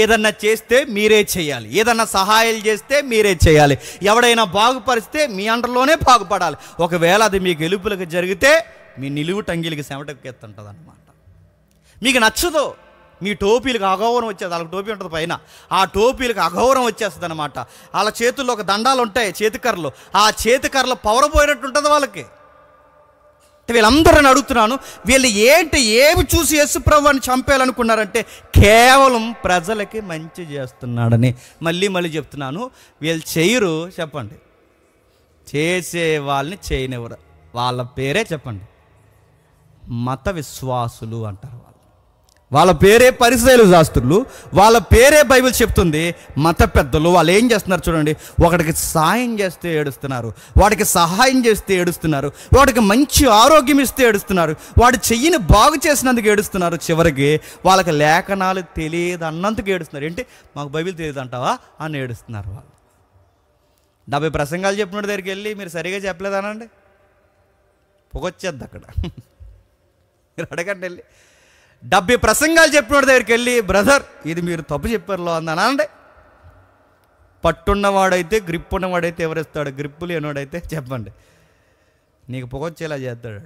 ఏదన్నా చేస్తే మీరే చేయాలి, ఏదన్నా సహాయాలు చేస్తే మీరే చేయాలి, ఎవడైనా బాగుపరిస్తే మీ అండర్లోనే బాగుపడాలి. ఒకవేళ అది మీకు ఎలుపులకు జరిగితే మీ నిలువు టంగిలికి చెమటెక్కేస్తుంటుంది అన్నమాట. మీకు నచ్చదు, మీ టోపీలకు అగౌరవం వచ్చేది. వాళ్ళకి టోపీ ఉంటుంది పైన, ఆ టోపీలకు అగౌరవం వచ్చేస్తుంది అనమాట. వాళ్ళ చేతుల్లో ఒక దండాలు ఉంటాయి, చేతికర్రలు, ఆ చేతికర్రలు పవర్ పోయినట్టు ఉంటుంది వాళ్ళకి. వీళ్ళందరూ అడుగుతున్నాను, వీళ్ళు ఏమి చూసి యేసు ప్రభువుని చంపేయాలనుకున్నారంటే కేవలం ప్రజలకి మంచి చేస్తున్నాడని. మళ్ళీ చెప్తున్నాను, వీళ్ళు చేయరు చెప్పండి, చేసే వాళ్ళని చేయనివ్వరు. వాళ్ళ పేరే చెప్పండి మత విశ్వాసులు అంటారు. వాళ్ళ పేరే పరిసయ్యులు శాస్త్రులు, వాళ్ళ పేరే బైబిల్ చెప్తుంది మత పెద్దలు. వాళ్ళు ఏం చేస్తున్నారు చూడండి, ఒకడికి సాయం చేస్తే ఏడుస్తున్నారు, వాడికి సహాయం చేస్తే ఏడుస్తున్నారు, వాడికి మంచి ఆరోగ్యం ఇస్తే ఏడుస్తున్నారు, వాడి చెయ్యిని బాగు చేసినందుకు ఏడుస్తున్నారు, చివరికి వాళ్ళకి లేఖనాలు తెలియదు అన్నందుకు ఏడుస్తున్నారు. ఏంటి మాకు బైబిల్ తెలియదు అంటావా అని ఏడుస్తున్నారు. వాళ్ళు 70 ప్రసంగాలు చెప్పినోడి దగ్గరికి వెళ్ళి మీరు సరిగా చెప్పలేదనండి, పొగొచ్చేద్ది అక్కడ. మీరు అడగండి వెళ్ళి, 70 ప్రసంగాలు చెప్పినోడి దగ్గరికి వెళ్ళి బ్రదర్ ఇది మీరు తప్పు చెప్పారులో అన్నానండి. పట్టున్నవాడైతే గ్రిప్ ఉన్నవాడైతే ఎవరిస్తాడు, గ్రిప్పు లేనివాడైతే చెప్పండి నీకు పొగొచ్చేలా చేస్తాడు.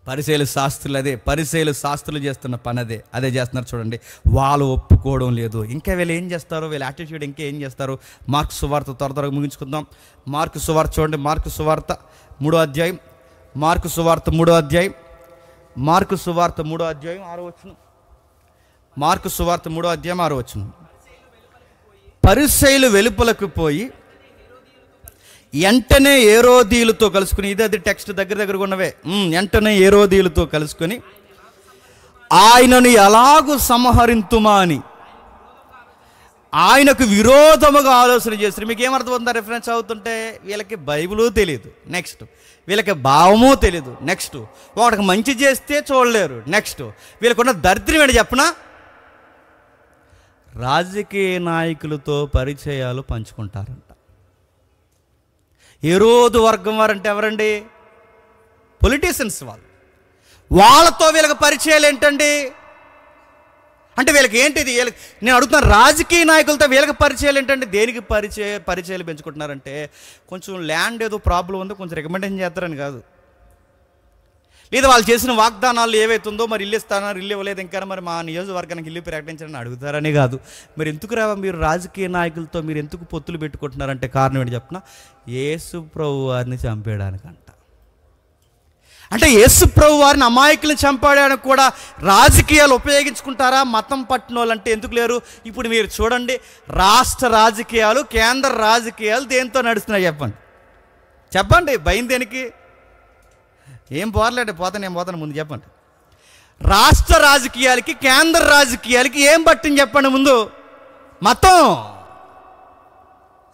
పరిసయ్యుల శాస్త్రులు అదే, పరిసయ్యుల శాస్త్రులు చేస్తున్న పని అదే చేస్తున్నారు చూడండి. వాళ్ళు ఒప్పుకోవడం లేదు. ఇంకా వీళ్ళు ఏం చేస్తారు, వీళ్ళ యాటిట్యూడ్ ఇంకా ఏం చేస్తారు? మార్కు సువార్త త్వరగా ముగించుకుందాం. మార్కు సువార్త చూడండి, మార్కు సువార్త 3వ అధ్యాయం, మార్కు సువార్త 3వ అధ్యాయం, మార్కు సువార్త 3వ అధ్యాయం 6వ వచనం, మార్కు సువార్త 3వ అధ్యాయం 6వ వచనం. పరిసయ్యులు వెలుపలకు పోయి వెంటనే హేరోదీయులతో కలుసుకుని, ఇది టెక్స్ట్ దగ్గరగా ఉన్నవే, వెంటనే హేరోదీయులతో కలుసుకొని ఆయనను ఎలాగూ సంహరింతుమా అని ఆయనకు విరోధముగా ఆలోచన చేస్తారు. మీకు ఏమర్థమవుతుందా రిఫరెన్స్ అవుతుంటే? వీళ్ళకి బైబిలు తెలియదు, నెక్స్ట్ వీళ్ళకి భావము తెలియదు, నెక్స్ట్ వాడికి మంచి చేస్తే చూడలేరు, నెక్స్ట్ వీళ్ళకున్న దరిద్రం ఏంటి చెప్పనా? రాజకీయ నాయకులతో పరిచయాలు పంచుకుంటారంట. హేరోదు వర్గం వారంటే ఎవరండి? పొలిటీషియన్స్. వాళ్ళతో వీళ్ళకి పరిచయాలు ఏంటండి అంటే వీళ్ళకి ఏంటిది? నేను అడుగుతున్నాను, రాజకీయ నాయకులతో వీళ్ళకి పరిచయాలు ఏంటంటే దేనికి పరిచయాలు పెంచుకుంటున్నారంటే కొంచెం ల్యాండ్ ఏదో ప్రాబ్లం ఉందో కొంచెం రికమెండేషన్ చేస్తారని కాదు, లేదా వాళ్ళు చేసిన వాగ్దానాలు ఏవైతుందో మరి ఇల్లు ఇస్తానన్నారు, ఇల్లు ఇవ్వలేదు ఇంకా, మరి మా నియోజకవర్గానికి ఇల్లు ప్రకటించాలని అడుగుతారని కాదు. మరి ఎందుకు మీరు రాజకీయ నాయకులతో మీరు ఎందుకు పొత్తులు పెట్టుకుంటున్నారంటే కారణం ఏంటి చెప్పిన? యేసు ప్రభు వారిని చంపేయడానికంట. అంటే యేసు ప్రభు వారిని అమాయకులను చంపడానికి కూడా రాజకీయాలు ఉపయోగించుకుంటారా? మతం పట్టిన వాళ్ళంటే ఎందుకు లేరు? ఇప్పుడు మీరు చూడండి, రాష్ట్ర రాజకీయాలు, కేంద్ర రాజకీయాలు దేంతో నడుస్తున్నాయి చెప్పండి భయం దేనికి? ఏం పోరలేండి, నేను పోతాను ముందు చెప్పండి. రాష్ట్ర రాజకీయాలకి కేంద్ర రాజకీయాలకి ఏం పట్టింది చెప్పండి ముందు? మతం.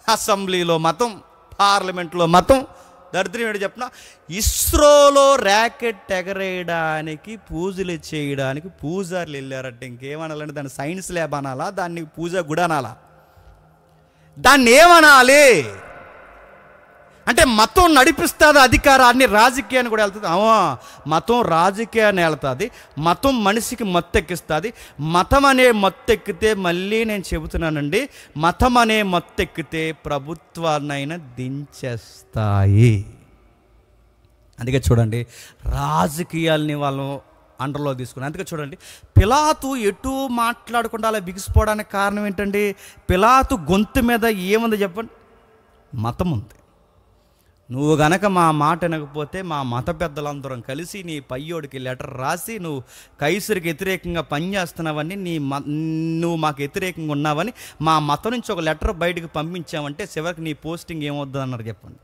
అసెంబ్లీలో మతం, పార్లమెంట్లో మతం. దరిద్రం ఏంటి చెప్పిన, ఇస్రోలో ర్యాకెట్ ఎగరేయడానికి పూజలు చేయడానికి పూజారులు వెళ్ళారంటే ఇంకేమనాలంటే దాన్ని సైన్స్ ల్యాబ్ అనాలా, దాన్ని పూజ గుడి అనాలా, దాన్ని ఏమనాలి? అంటే మతం నడిపిస్తుంది అధికారాన్ని, రాజకీయాన్ని కూడా వెళ్తుంది. మతం రాజకీయాన్ని వెళ్తుంది, మతం మనిషికి మత్తెక్కిస్తుంది. మతం అనే మత్తెక్కితే, మళ్ళీ నేను చెబుతున్నానండి, మతం అనే మత్తెక్కితే ప్రభుత్వాన్నైనా దించేస్తాయి. అందుకే చూడండి, రాజకీయాల్ని వాళ్ళు అండర్లో తీసుకుని. అందుకే చూడండి, పిలాతు ఎటు మాట్లాడకుండా అలా బిగిసిపోవడానికి కారణం ఏంటండి? పిలాతు గొంతు మీద ఏముంది చెప్పండి? మతం ఉంది. నువ్వు గనక మా మాట వినకపోతే మా మత పెద్దలందరం కలిసి నీ పయ్యోడికి లెటర్ రాసి నువ్వు కైసరికి వ్యతిరేకంగా పనిచేస్తున్నావని, నువ్వు మాకు వ్యతిరేకంగా ఉన్నావని మా మతం నుంచి ఒక లెటర్ బయటకు పంపించామంటే చివరికి నీ పోస్టింగ్ ఏమవుద్దు అన్నారు చెప్పండి.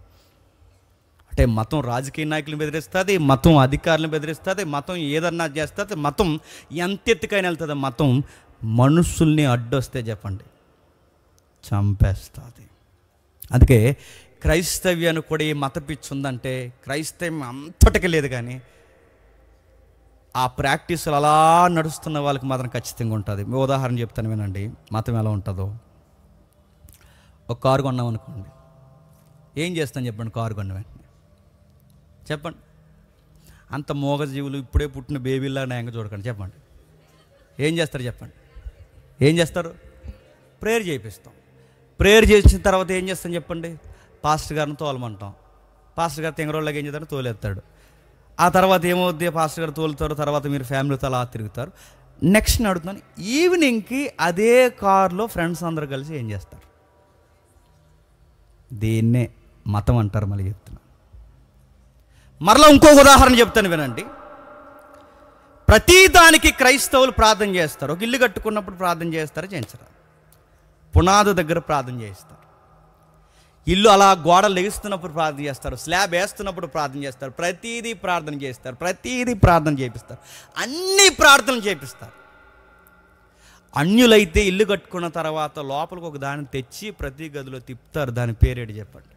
అంటే మతం రాజకీయ నాయకులను బెదిరిస్తుంది, మతం అధికారులను బెదిరిస్తుంది, మతం ఏదన్నా చేస్తుంది, మతం ఎంత ఎత్తుకైనా వెళ్తుంది. మతం మనుషుల్ని అడ్డొస్తే చెప్పండి చంపేస్తుంది. అందుకే క్రైస్తవ్యానికి కూడా ఈ మత పిచ్చి ఉందంటే క్రైస్తవ్యం అంతటికి లేదు, కానీ ఆ ప్రాక్టీసులు అలా నడుస్తున్న వాళ్ళకి మాత్రం ఖచ్చితంగా ఉంటుంది. మీ ఉదాహరణ చెప్తాను వినండి, మతం ఎలా ఉంటుందో. ఒక కారు కొన్నాం అనుకోండి, ఏం చేస్తాను చెప్పండి? కారు కొన్న వెంటనే చెప్పండి, అంత మోగజీవులు ఇప్పుడే పుట్టిన బేబీలా న్యాయంగా చూడకండి. చెప్పండి, ఏం చేస్తారు చెప్పండి? ఏం చేస్తారు? ప్రేయర్ చేయిస్తాం. ప్రేయర్ చేసిన తర్వాత ఏం చేస్తాం చెప్పండి? పాస్టర్ గారిని తోలమంటాం. పాస్టర్ గారు తెంగరోళ్ళకి ఏం చేస్తాడు? తోలేస్తాడు. ఆ తర్వాత ఏమవుద్ది? పాస్టర్ గారు తోలుతారు, తర్వాత మీరు ఫ్యామిలీతో అలా తిరుగుతారు. నెక్స్ట్ అడుగుతున్నాను, ఈవినింగ్కి అదే కారులో ఫ్రెండ్స్ అందరూ కలిసి ఏం చేస్తారు? దీన్నే మతం అంటారు. మళ్ళీ చెప్తున్నాను, మరలా ఇంకొక ఉదాహరణ చెప్తాను వినండి. ప్రతిదానికి క్రైస్తవులు ప్రార్థన చేస్తారు. ఒక ఇల్లు కట్టుకున్నప్పుడు ప్రార్థన చేస్తారు, చేయించరా? పునాది దగ్గర ప్రార్థన చేస్తారు. ఇల్లు అలా గోడలు లెగిస్తున్నప్పుడు ప్రార్థన చేస్తారు, స్లాబ్ వేస్తున్నప్పుడు ప్రార్థన చేస్తారు, ప్రతీదీ ప్రార్థన చేస్తారు, ప్రతీదీ ప్రార్థన చేపిస్తారు, అన్ని ప్రార్థనలు చేపిస్తారు. అన్యులైతే ఇల్లు కట్టుకున్న తర్వాత లోపలికి ఒక దాన్ని తెచ్చి ప్రతి గదిలో తిప్పుతారు. దాని పేరేడు చెప్పండి?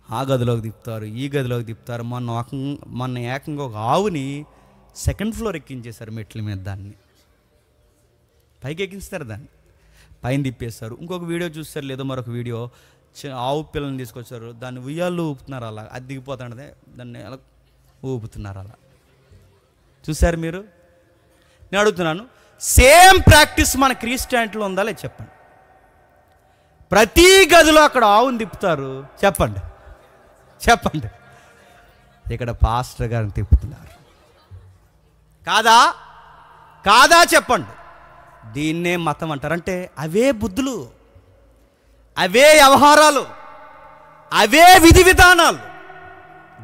ఆ గదిలోకి తిప్పుతారు, ఈ గదిలోకి తిప్పుతారు. మొన్న ఏకంగా ఒక ఆవుని సెకండ్ ఫ్లోర్ ఎక్కించేశారు, మెట్ల మీద దాన్ని పైకి ఎక్కిస్తారు, దాన్ని పైన తిప్పేస్తారు. ఇంకొక వీడియో చూస్తారు, లేదో మరొక వీడియో, ఆవు పిల్లల్ని తీసుకొచ్చారు, దాన్ని ఉయ్యాల్లో ఊపుతున్నారు. అలా అది దిగిపోతాడే దాన్ని అలా ఊపుతున్నారు. అలా చూశారు మీరు? నేను అడుగుతున్నాను, సేమ్ ప్రాక్టీస్ మన క్రిస్టియానిటీలో ఉందా లేదు చెప్పండి? ప్రతి గదిలో అక్కడ ఆవుని తిప్పుతారు, చెప్పండి చెప్పండి. ఇక్కడ పాస్టర్ గారిని తిప్పుతున్నారు, కాదా? కాదా చెప్పండి. దీన్నే మతం అంటారు. అంటే అవే బుద్ధులు, అవే వ్యవహారాలు, అవే విధి విధానాలు,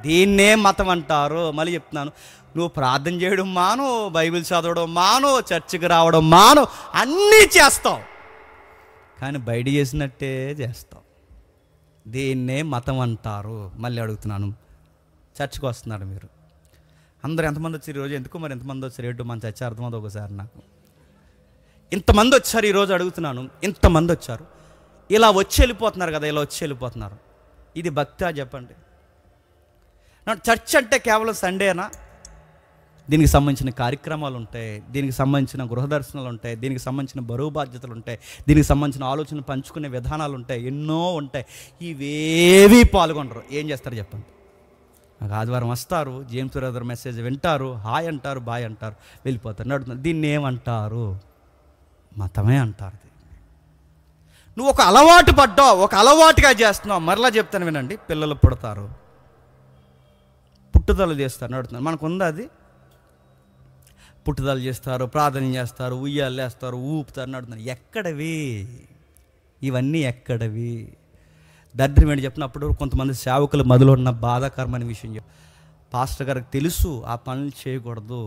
దీన్నే మతం అంటారు. మళ్ళీ చెప్తున్నాను, నువ్వు ప్రార్థన చేయడం మాను, బైబిల్ చదవడం మాను, చర్చికి రావడం మాను, అన్నీ చేస్తావు, కానీ బయట చేసినట్టే చేస్తావు. దీన్నే మతం అంటారు. మళ్ళీ అడుగుతున్నాను, చర్చికి వస్తున్నారు మీరు అందరూ ఎంతమంది వచ్చారు ఈరోజు? ఎందుకు మరి ఎంతమంది వచ్చారు? ఏంటో మన చర్చ అర్థమవుతుంది ఒకసారి నాకు. ఇంతమంది వచ్చారు ఈరోజు, అడుగుతున్నాను, ఇంతమంది వచ్చారు, ఇలా వచ్చి వెళ్ళిపోతున్నారు కదా, ఇలా వచ్చి వెళ్ళిపోతున్నారు. ఇది భక్తా చెప్పండి? చర్చ్ అంటే కేవలం సండేనా? దీనికి సంబంధించిన కార్యక్రమాలు ఉంటాయి, దీనికి సంబంధించిన గృహదర్శనాలు ఉంటాయి, దీనికి సంబంధించిన బరువు బాధ్యతలు ఉంటాయి, దీనికి సంబంధించిన ఆలోచనలు పంచుకునే విధానాలు ఉంటాయి, ఎన్నో ఉంటాయి. ఇవేవి పాల్గొనరు. ఏం చేస్తారు చెప్పండి? నాకు ఆదివారం వస్తారు, జేమ్స్ బ్రదర్ మెసేజ్ వింటారు, హాయ్ అంటారు, బాయ్ అంటారు, వెళ్ళిపోతారు. నడుతున్నారు. దీన్ని ఏమంటారు? మతమే అంటారు. నువ్వు ఒక అలవాటు పడ్డావు, ఒక అలవాటుగా చేస్తున్నావు. మరలా చెప్తాను వినండి, పిల్లలు పుడతారు, పుట్టుదల చేస్తారు, నడుతున్నారు. మనకు ఉందా అది? పుట్టుదల చేస్తారు, ప్రార్థన చేస్తారు, ఉయ్యాలు వేస్తారు, ఊపుతారు, నడుతున్నారు. ఎక్కడవి ఇవన్నీ? ఎక్కడవి? దరిద్రం ఏంటి చెప్పినప్పుడు కొంతమంది సేవకులు మొదలు ఉన్న బాధాకరమైన విషయం పాస్టర్ గారికి తెలుసు ఆ పనులు చేయకూడదు,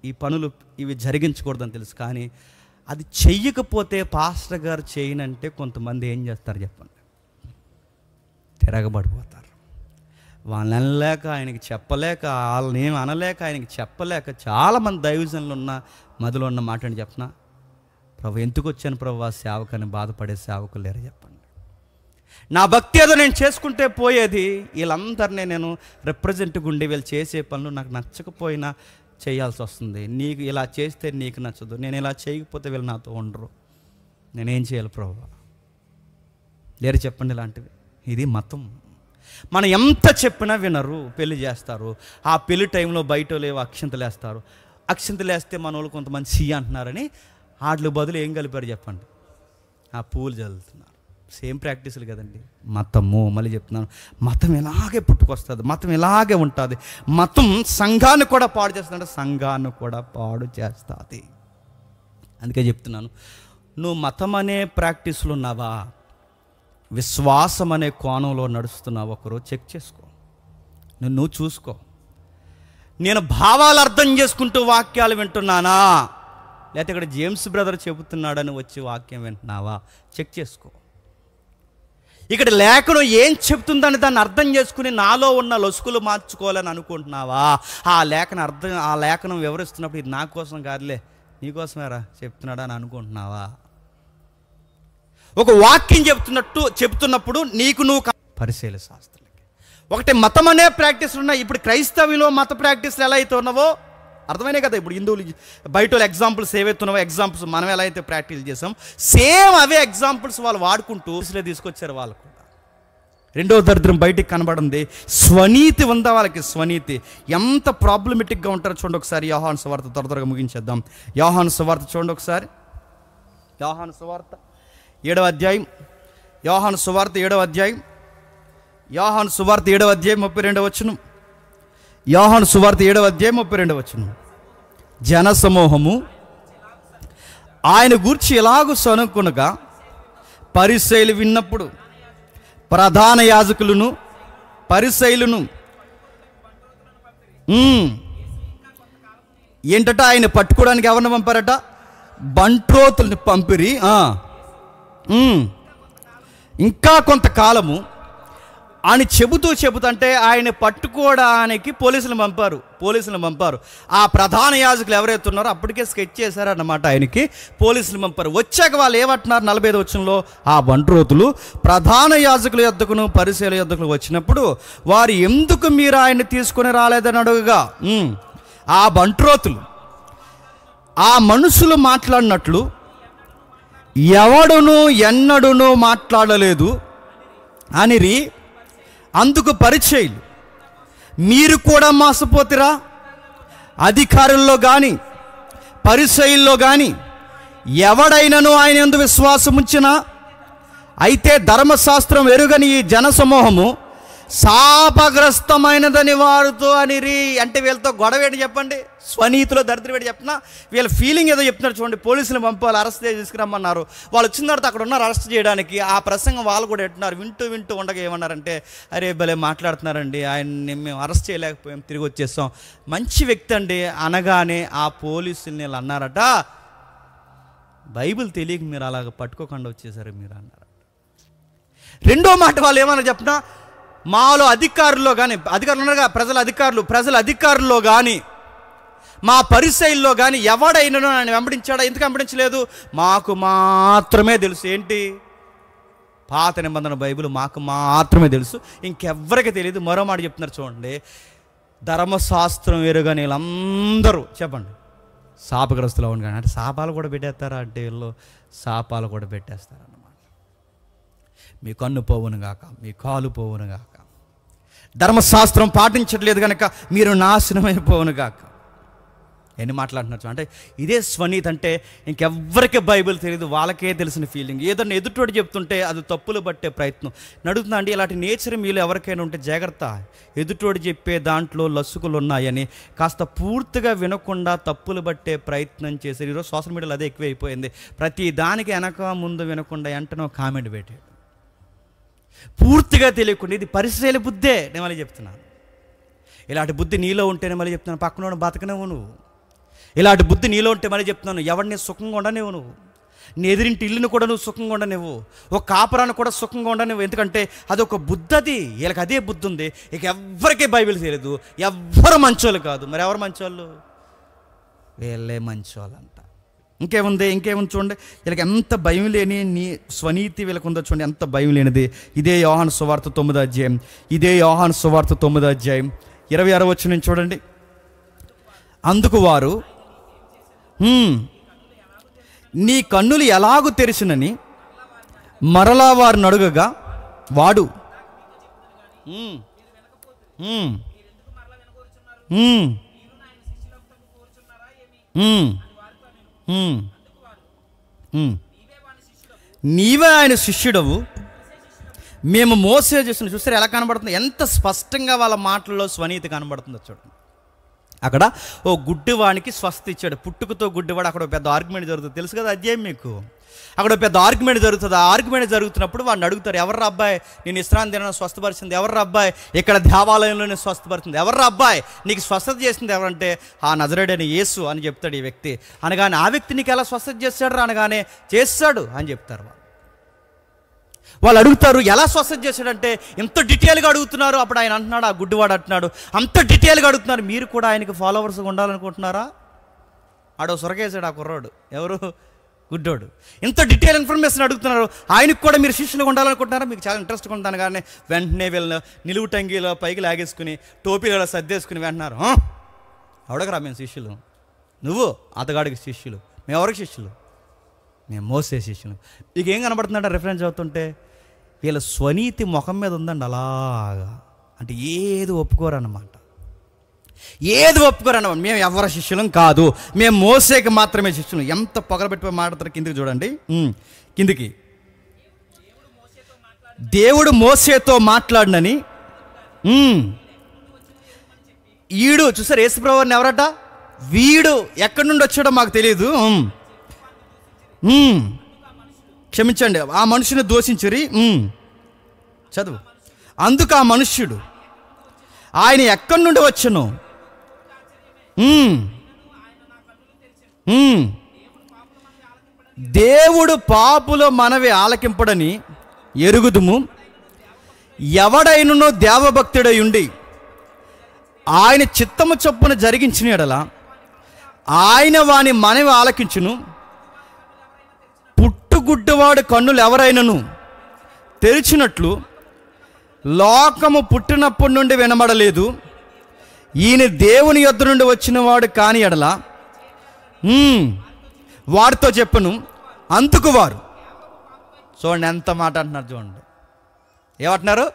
ఈ పనులు ఇవి జరిగించకూడదని తెలుసు, కానీ అది చెయ్యకపోతే పాస్టర్ గారు చేయనంటే కొంతమంది ఏం చేస్తారు చెప్పండి? తిరగబడిపోతారు. వాళ్ళని అనలేక, ఆయనకి చెప్పలేక, వాళ్ళని ఏమి అనలేక, ఆయనకి చెప్పలేక చాలామంది దైవజనులు ఉన్న మదిలో ఉన్న మాట అని చెప్పనా, ప్రభు ఎందుకు వచ్చాను ప్రభు ఆ సేవకని బాధపడే సేవకులు లేరు చెప్పండి. నా భక్తి ఏదో నేను చేసుకుంటే పోయేది, వీళ్ళందరినీ నేను రిప్రజెంట్గా ఉండి వీళ్ళు చేసే పనులు నాకు నచ్చకపోయినా చేయాల్సి వస్తుంది. నీకు ఇలా చేస్తే నీకు నచ్చదు, నేను ఇలా చేయకపోతే వీళ్ళు నాతో ఉండరు, నేనేం చేయాలి ప్రభు? లేరు చెప్పండి ఇలాంటివి. ఇది మతం. మనం ఎంత చెప్పినా వినరు, పెళ్లి చేస్తారు. ఆ పెళ్లి టైంలో బయట లేవు అక్షింతలు వేస్తారు. అక్షింతలు వేస్తే మన వాళ్ళు కొంతమంది సి అంటున్నారని వాటి బదులు ఏం కలిపారు చెప్పండి? ఆ పూలు చల్లుతున్నారు. సేమ్ ప్రాక్టీసులు కదండి మతము. మళ్ళీ చెప్తున్నాను, మతం ఇలాగే పుట్టుకొస్తుంది, మతం ఇలాగే ఉంటుంది. మతం సంఘాన్ని కూడా పాడు చేస్తుందంటే సంఘాన్ని కూడా పాడు చేస్తుంది. అందుకే చెప్తున్నాను, నువ్వు మతం అనే ప్రాక్టీసులు ఉన్నావా, విశ్వాసం అనే కోణంలో నడుస్తున్నావు, ఒకరోజు చెక్ చేసుకో, నువ్వు చూసుకో. నేను భావాలు అర్థం చేసుకుంటూ వాక్యాలు వింటున్నానా, లేకపోతే ఇక్కడ జేమ్స్ బ్రదర్ చెబుతున్నాడని వచ్చి వాక్యం వింటున్నావా, చెక్ చేసుకో. ఇక్కడ లేఖనం ఏం చెప్తుందని దాన్ని అర్థం చేసుకుని నాలో ఉన్న లొసుకులు మార్చుకోవాలని అనుకుంటున్నావా, ఆ లేఖనం వివరిస్తున్నప్పుడు ఇది నా కోసం కాదులే నీకోసమేరా చెప్తున్నాడా అని అనుకుంటున్నావా? ఒక వాక్యం చెప్తున్నప్పుడు నీకు నువ్వు పరిశీలి శాస్త్రాలకి. ఒకటి మతం అనే ప్రాక్టీస్లు ఉన్నాయి. ఇప్పుడు క్రైస్తవులో మత ప్రాక్టీస్లు ఎలా అయితే ఉన్నావో అర్థమైనా కదా. ఇప్పుడు హిందువులు బయట ఎగ్జాంపుల్స్ ఏవైతే ఉన్నావో, ఎగ్జాంపుల్స్ మనం ఎలా అయితే ప్రాక్టీస్ చేసాం, సేమ్ అవే ఎగ్జాంపుల్స్ వాళ్ళు వాడుకుంటూ తీసుకొచ్చారు. వాళ్ళు కూడా రెండో దరిద్రం బయటికి కనబడింది, స్వనీతి ఉందా వాళ్ళకి. స్వనీతి ఎంత ప్రాబ్లమెటిక్గా ఉంటారో చూడండి ఒకసారి. యోహాను సువార్త త్వరగా ముగించేద్దాం. యోహాను సువార్త చూడండి ఒకసారి. యోహాను సువార్త 7వ అధ్యాయం. యోహాను సువార్త 7వ అధ్యాయం. యోహాను సువార్త 7వ అధ్యాయం 32వ వచనం. యోహాను సువార్త 7వ అధ్యాయం 32వ వచనం. జనసమూహము ఆయన గూర్చి ఎలాగూ సనుకొనగా పరిసయ్యులు విన్నప్పుడు ప్రధాన యాజకులను పరిసయ్యులను ఏంటట ఆయన పట్టుకోవడానికి ఎవరిని పంపారట? బంట్రోతుల్ని పంపిరి. ఇంకా కొంతకాలము అని చెబుతుంటే ఆయన పట్టుకోవడానికి పోలీసులు పంపారు. ఆ ప్రధాన యాజకులు ఎవరైతే ఉన్నారో అప్పటికే స్కెచ్ చేశారన్నమాట. ఆయనకి పోలీసులు పంపారు. వచ్చాక వాళ్ళు ఏమంటున్నారు 45వ వచనంలో, ఆ బంట్రోతులు ప్రధాన యాజకుల యొద్దకును పరిసయ్యుల యొద్దకును వచ్చినప్పుడు వారు ఎందుకు మీరు ఆయన్ని తీసుకొని రాలేదని అడుగుగా, ఆ బంట్రోతులు ఆ మనుషులు మాట్లాడినట్లు ఎవడును ఎన్నడును మాట్లాడలేదు అనిరి. అందుకు పరిచయులు, మీరు కూడా మోసపోతిరా? అధికారుల్లో కానీ పరిసయ్యుల్లో కానీ ఎవడైనను ఆయన యందు విశ్వాసం ఉంచినా అయితే ధర్మశాస్త్రం ఎరుగని ఈ జనసమూహము శాపగ్రస్తమైనదని వారితో అనిరి. అంటే వీళ్ళతో గొడవ ఏంటి చెప్పండి? స్వనీతిలో దరిద్రం ఏంటి చెప్పినా వీళ్ళ ఫీలింగ్ ఏదో చెప్తున్నారు చూడండి. పోలీసులు పంపాలి, అరెస్ట్ చేసి తీసుకురమ్మన్నారు. వాళ్ళు వచ్చిన తర్వాత అక్కడ ఉన్నారు అరెస్ట్ చేయడానికి. ఆ ప్రసంగం వాళ్ళు కూడా ఎట్టున్నారు. వింటూ ఉండగా ఏమన్నారంటే, అరే భలే మాట్లాడుతున్నారండి, ఆయన్ని మేము అరెస్ట్ చేయలేకపోయాం, తిరిగి వచ్చేస్తాం, మంచి వ్యక్తి అండి అనగానే ఆ పోలీసులు వీళ్ళు అన్నారట, బైబిల్ తెలియక మీరు అలాగ పట్టుకోకుండా వచ్చేసారు మీరు అన్నారు. రెండో మాట వాళ్ళు ఏమన్నా చెప్పినా, మాలో అధికారుల్లో కానీ, అధికారులు ఉన్నారుగా ప్రజల అధికారుల్లో కానీ మా పరిసయ్యుల్లో కానీ ఎవడైనా నన్ను వెంబడించాడా? ఎందుకు వెంబడించలేదు? మాకు మాత్రమే తెలుసు. ఏంటి? పాత నిబంధన బైబిల్ మాకు మాత్రమే తెలుసు, ఇంకెవ్వరికి తెలియదు. మరో మాట చెప్తున్నారు చూడండి, ధర్మశాస్త్రం ఎరుగని వీళ్ళందరూ చెప్పండి శాపగ్రస్తులు అవును. కానీ అంటే శాపాలు కూడా పెట్టేస్తారా అంటే వీళ్ళు శాపాలు కూడా పెట్టేస్తారన్నమాట. మీ కన్ను పోవును గాక, మీ కాలు పోవును గాక, ధర్మశాస్త్రం పాటించట్లేదు కనుక మీరు నాశనమైపోవును గాక. ఎన్ని మాట్లాడుతున్నారు అంటే ఇదే స్వనీతి. అంటే ఇంకెవ్వరికి బైబిల్ తెలియదు, వాళ్ళకే తెలిసిన ఫీలింగ్. ఏదన్నా ఎదుటోడు చెప్తుంటే అది తప్పులు పట్టే ప్రయత్నం నడుగుతున్నా అండి. ఇలాంటి నేచర్ మీలో ఎవరికైనా ఉంటే జాగ్రత్త. ఎదుటోడు చెప్పే దాంట్లో లసుకులు ఉన్నాయని కాస్త పూర్తిగా వినకుండా తప్పులు పట్టే ప్రయత్నం చేశారు. ఈరోజు సోషల్ మీడియాలో అదే ఎక్కువ అయిపోయింది. ప్రతి దానికి వెనక ముందు వినకుండా వెంటనే కామెంట్ పెట్టాడు, పూర్తిగా తెలియకుండా. ఇది పరిశీలన బుద్ధే. నేను మళ్ళీ చెప్తున్నాను, ఇలాంటి బుద్ధి నీలో ఉంటేనే మళ్ళీ చెప్తున్నాను, పక్కన బతకనేవు నువ్వు. ఇలాంటి బుద్ధి నీలో ఉంటే మళ్ళీ చెప్తున్నాను, ఎవరిని సుఖంగా ఉండనేవు నువ్వు. నీ ఎదురింటి ఇల్లును కూడా నువ్వు సుఖంగా ఉండనివ్వు, ఒక కాపురాన్ని కూడా సుఖంగా ఉండనివ్వు. ఎందుకంటే అదొక బుద్ధి, అది వీళ్ళకి అదే బుద్ధి ఉంది. ఇక ఎవ్వరికీ బైబిల్ తెలియదు, ఎవ్వరు మంచోళ్ళు కాదు. మరి ఎవరు మంచోళ్ళు? వీళ్ళే మంచోళ్ళంట. ఇంకేముంది చూడండి, వీళ్ళకి ఎంత భయం లేని స్వనీతి వీళ్ళకి ఉందో చూడండి, ఎంత భయం లేనిది. ఇదే యోహాను సువార్త 9వ అధ్యాయం, 26వ వచనం చూడండి. అందుకు వారు, నీ కన్నులు ఎలాగూ తెరిచినని మరలా వారిని అడుగగా వాడు, నీవే ఆయన శిష్యుడవు, మేము మోసే చేసిన. చూస్తారు ఎలా కనబడుతుంది, ఎంత స్పష్టంగా వాళ్ళ మాటల్లో స్వనీతి కనబడుతుందో చూడండి. అక్కడ ఓ గుడ్డివాడికి స్వస్థ ఇచ్చాడు, పుట్టుకతో గుడ్డివాడు. అక్కడ పెద్ద ఆర్గ్యుమెంట్ జరుగుతుంది, తెలుసు కదా అధ్యాయం మీకు. అక్కడ పెద్ద ఆర్గ్యుమెంట్ జరుగుతుంది. ఆ ఆర్గ్యుమెంట్ జరుగుతున్నప్పుడు వాడిని అడుగుతారు, ఎవర్రా అబ్బాయి నేను విశ్రాంతి దినాన్ని స్వస్థపరిచింది? ఎవర్రా అబ్బాయి ఇక్కడ దేవాలయంలోనే స్వస్థపరిచింది? ఎవర్రా అబ్బాయి నీకు స్వస్థత చేసింది ఎవరంటే, ఆ నజరేయుడైన యేసు అని చెప్తాడు ఈ వ్యక్తి. అనగానే ఆ వ్యక్తి నీకు ఎలా స్వస్థత చేస్తాడు అనగానే, చేస్తాడు అని చెప్తారు. వాళ్ళు అడుగుతారు, ఎలా స్వస్థత చేశాడంటే, ఎంత డీటెయిల్గా అడుగుతున్నారు. అప్పుడు ఆయన అంటున్నాడు, ఆ గుడ్డివాడు అంటున్నాడు, అంత డీటెయిల్గా అడుగుతున్నారు, మీరు కూడా ఆయనకి ఫాలోవర్స్గా ఉండాలనుకుంటున్నారా? ఆడో సొరకేసాడు ఆ కుర్రాడు, ఎవరు? గుడ్డోడు. ఇంత డీటెయిల్ ఇన్ఫర్మేషన్ అడుగుతున్నారు, ఆయనకు కూడా మీరు శిష్యులుగా ఉండాలనుకుంటున్నారా? మీకు చాలా ఇంట్రెస్ట్గా ఉంటాను. కానీ వెంటనే వీళ్ళని నిలువు టంగీలో పైకి లాగేసుకుని టోపీలో సర్దేసుకుని వెంటన్నారు, అవడకరా మేము శిష్యులు, నువ్వు అతగాడికి శిష్యులు, మేము ఎవరికి శిష్యులు? మేము మోసే శిష్యులు. మీకు ఏం కనబడుతుందంటే రిఫరెన్స్ అవుతుంటే, వీళ్ళ స్వనీతి ముఖం మీద ఉందండి అలాగా. అంటే ఏది ఒప్పుకోరన్నమాట, మేము ఎవరి శిష్యులం కాదు, మేము మోసేకి మాత్రమే శిష్యులు. ఎంత పొగరబెట్టిపోయి మాట్లాడతారు. కిందికి చూడండి, కిందికి. దేవుడు మోసేతో మాట్లాడినని ఈడు చూసారు, యేసుప్రభువుని ఎవరట? వీడు ఎక్కడి నుండి వచ్చాడో మాకు తెలియదు, క్షమించండి, ఆ మనుషుని దూషించిరి. చదువు. అందుకు ఆ మనుష్యుడు, ఆయన ఎక్కడి నుండి వచ్చును? దేవుడు పాపుల మనవి ఆలకింపడని ఎరుగుదుము. ఎవడైనను దేవభక్తుడై ఉండి ఆయన చిత్తము చొప్పున జరిగించిన యెడల ఆయన వాని మనవి ఆలకించును. పుట్టుగుడ్డివాడు కన్నులు ఎవరైనను తెరిచినట్లు లోకము పుట్టినప్పటి నుండి వినబడలేదు. ఈయన దేవుని యొద్ద నుండి వచ్చిన వాడు కాని ఎడల వాడితో చెప్పను. అందుకు వారు, చూడండి ఎంత మాట అంటున్నారు చూడండి, ఏమంటున్నారు?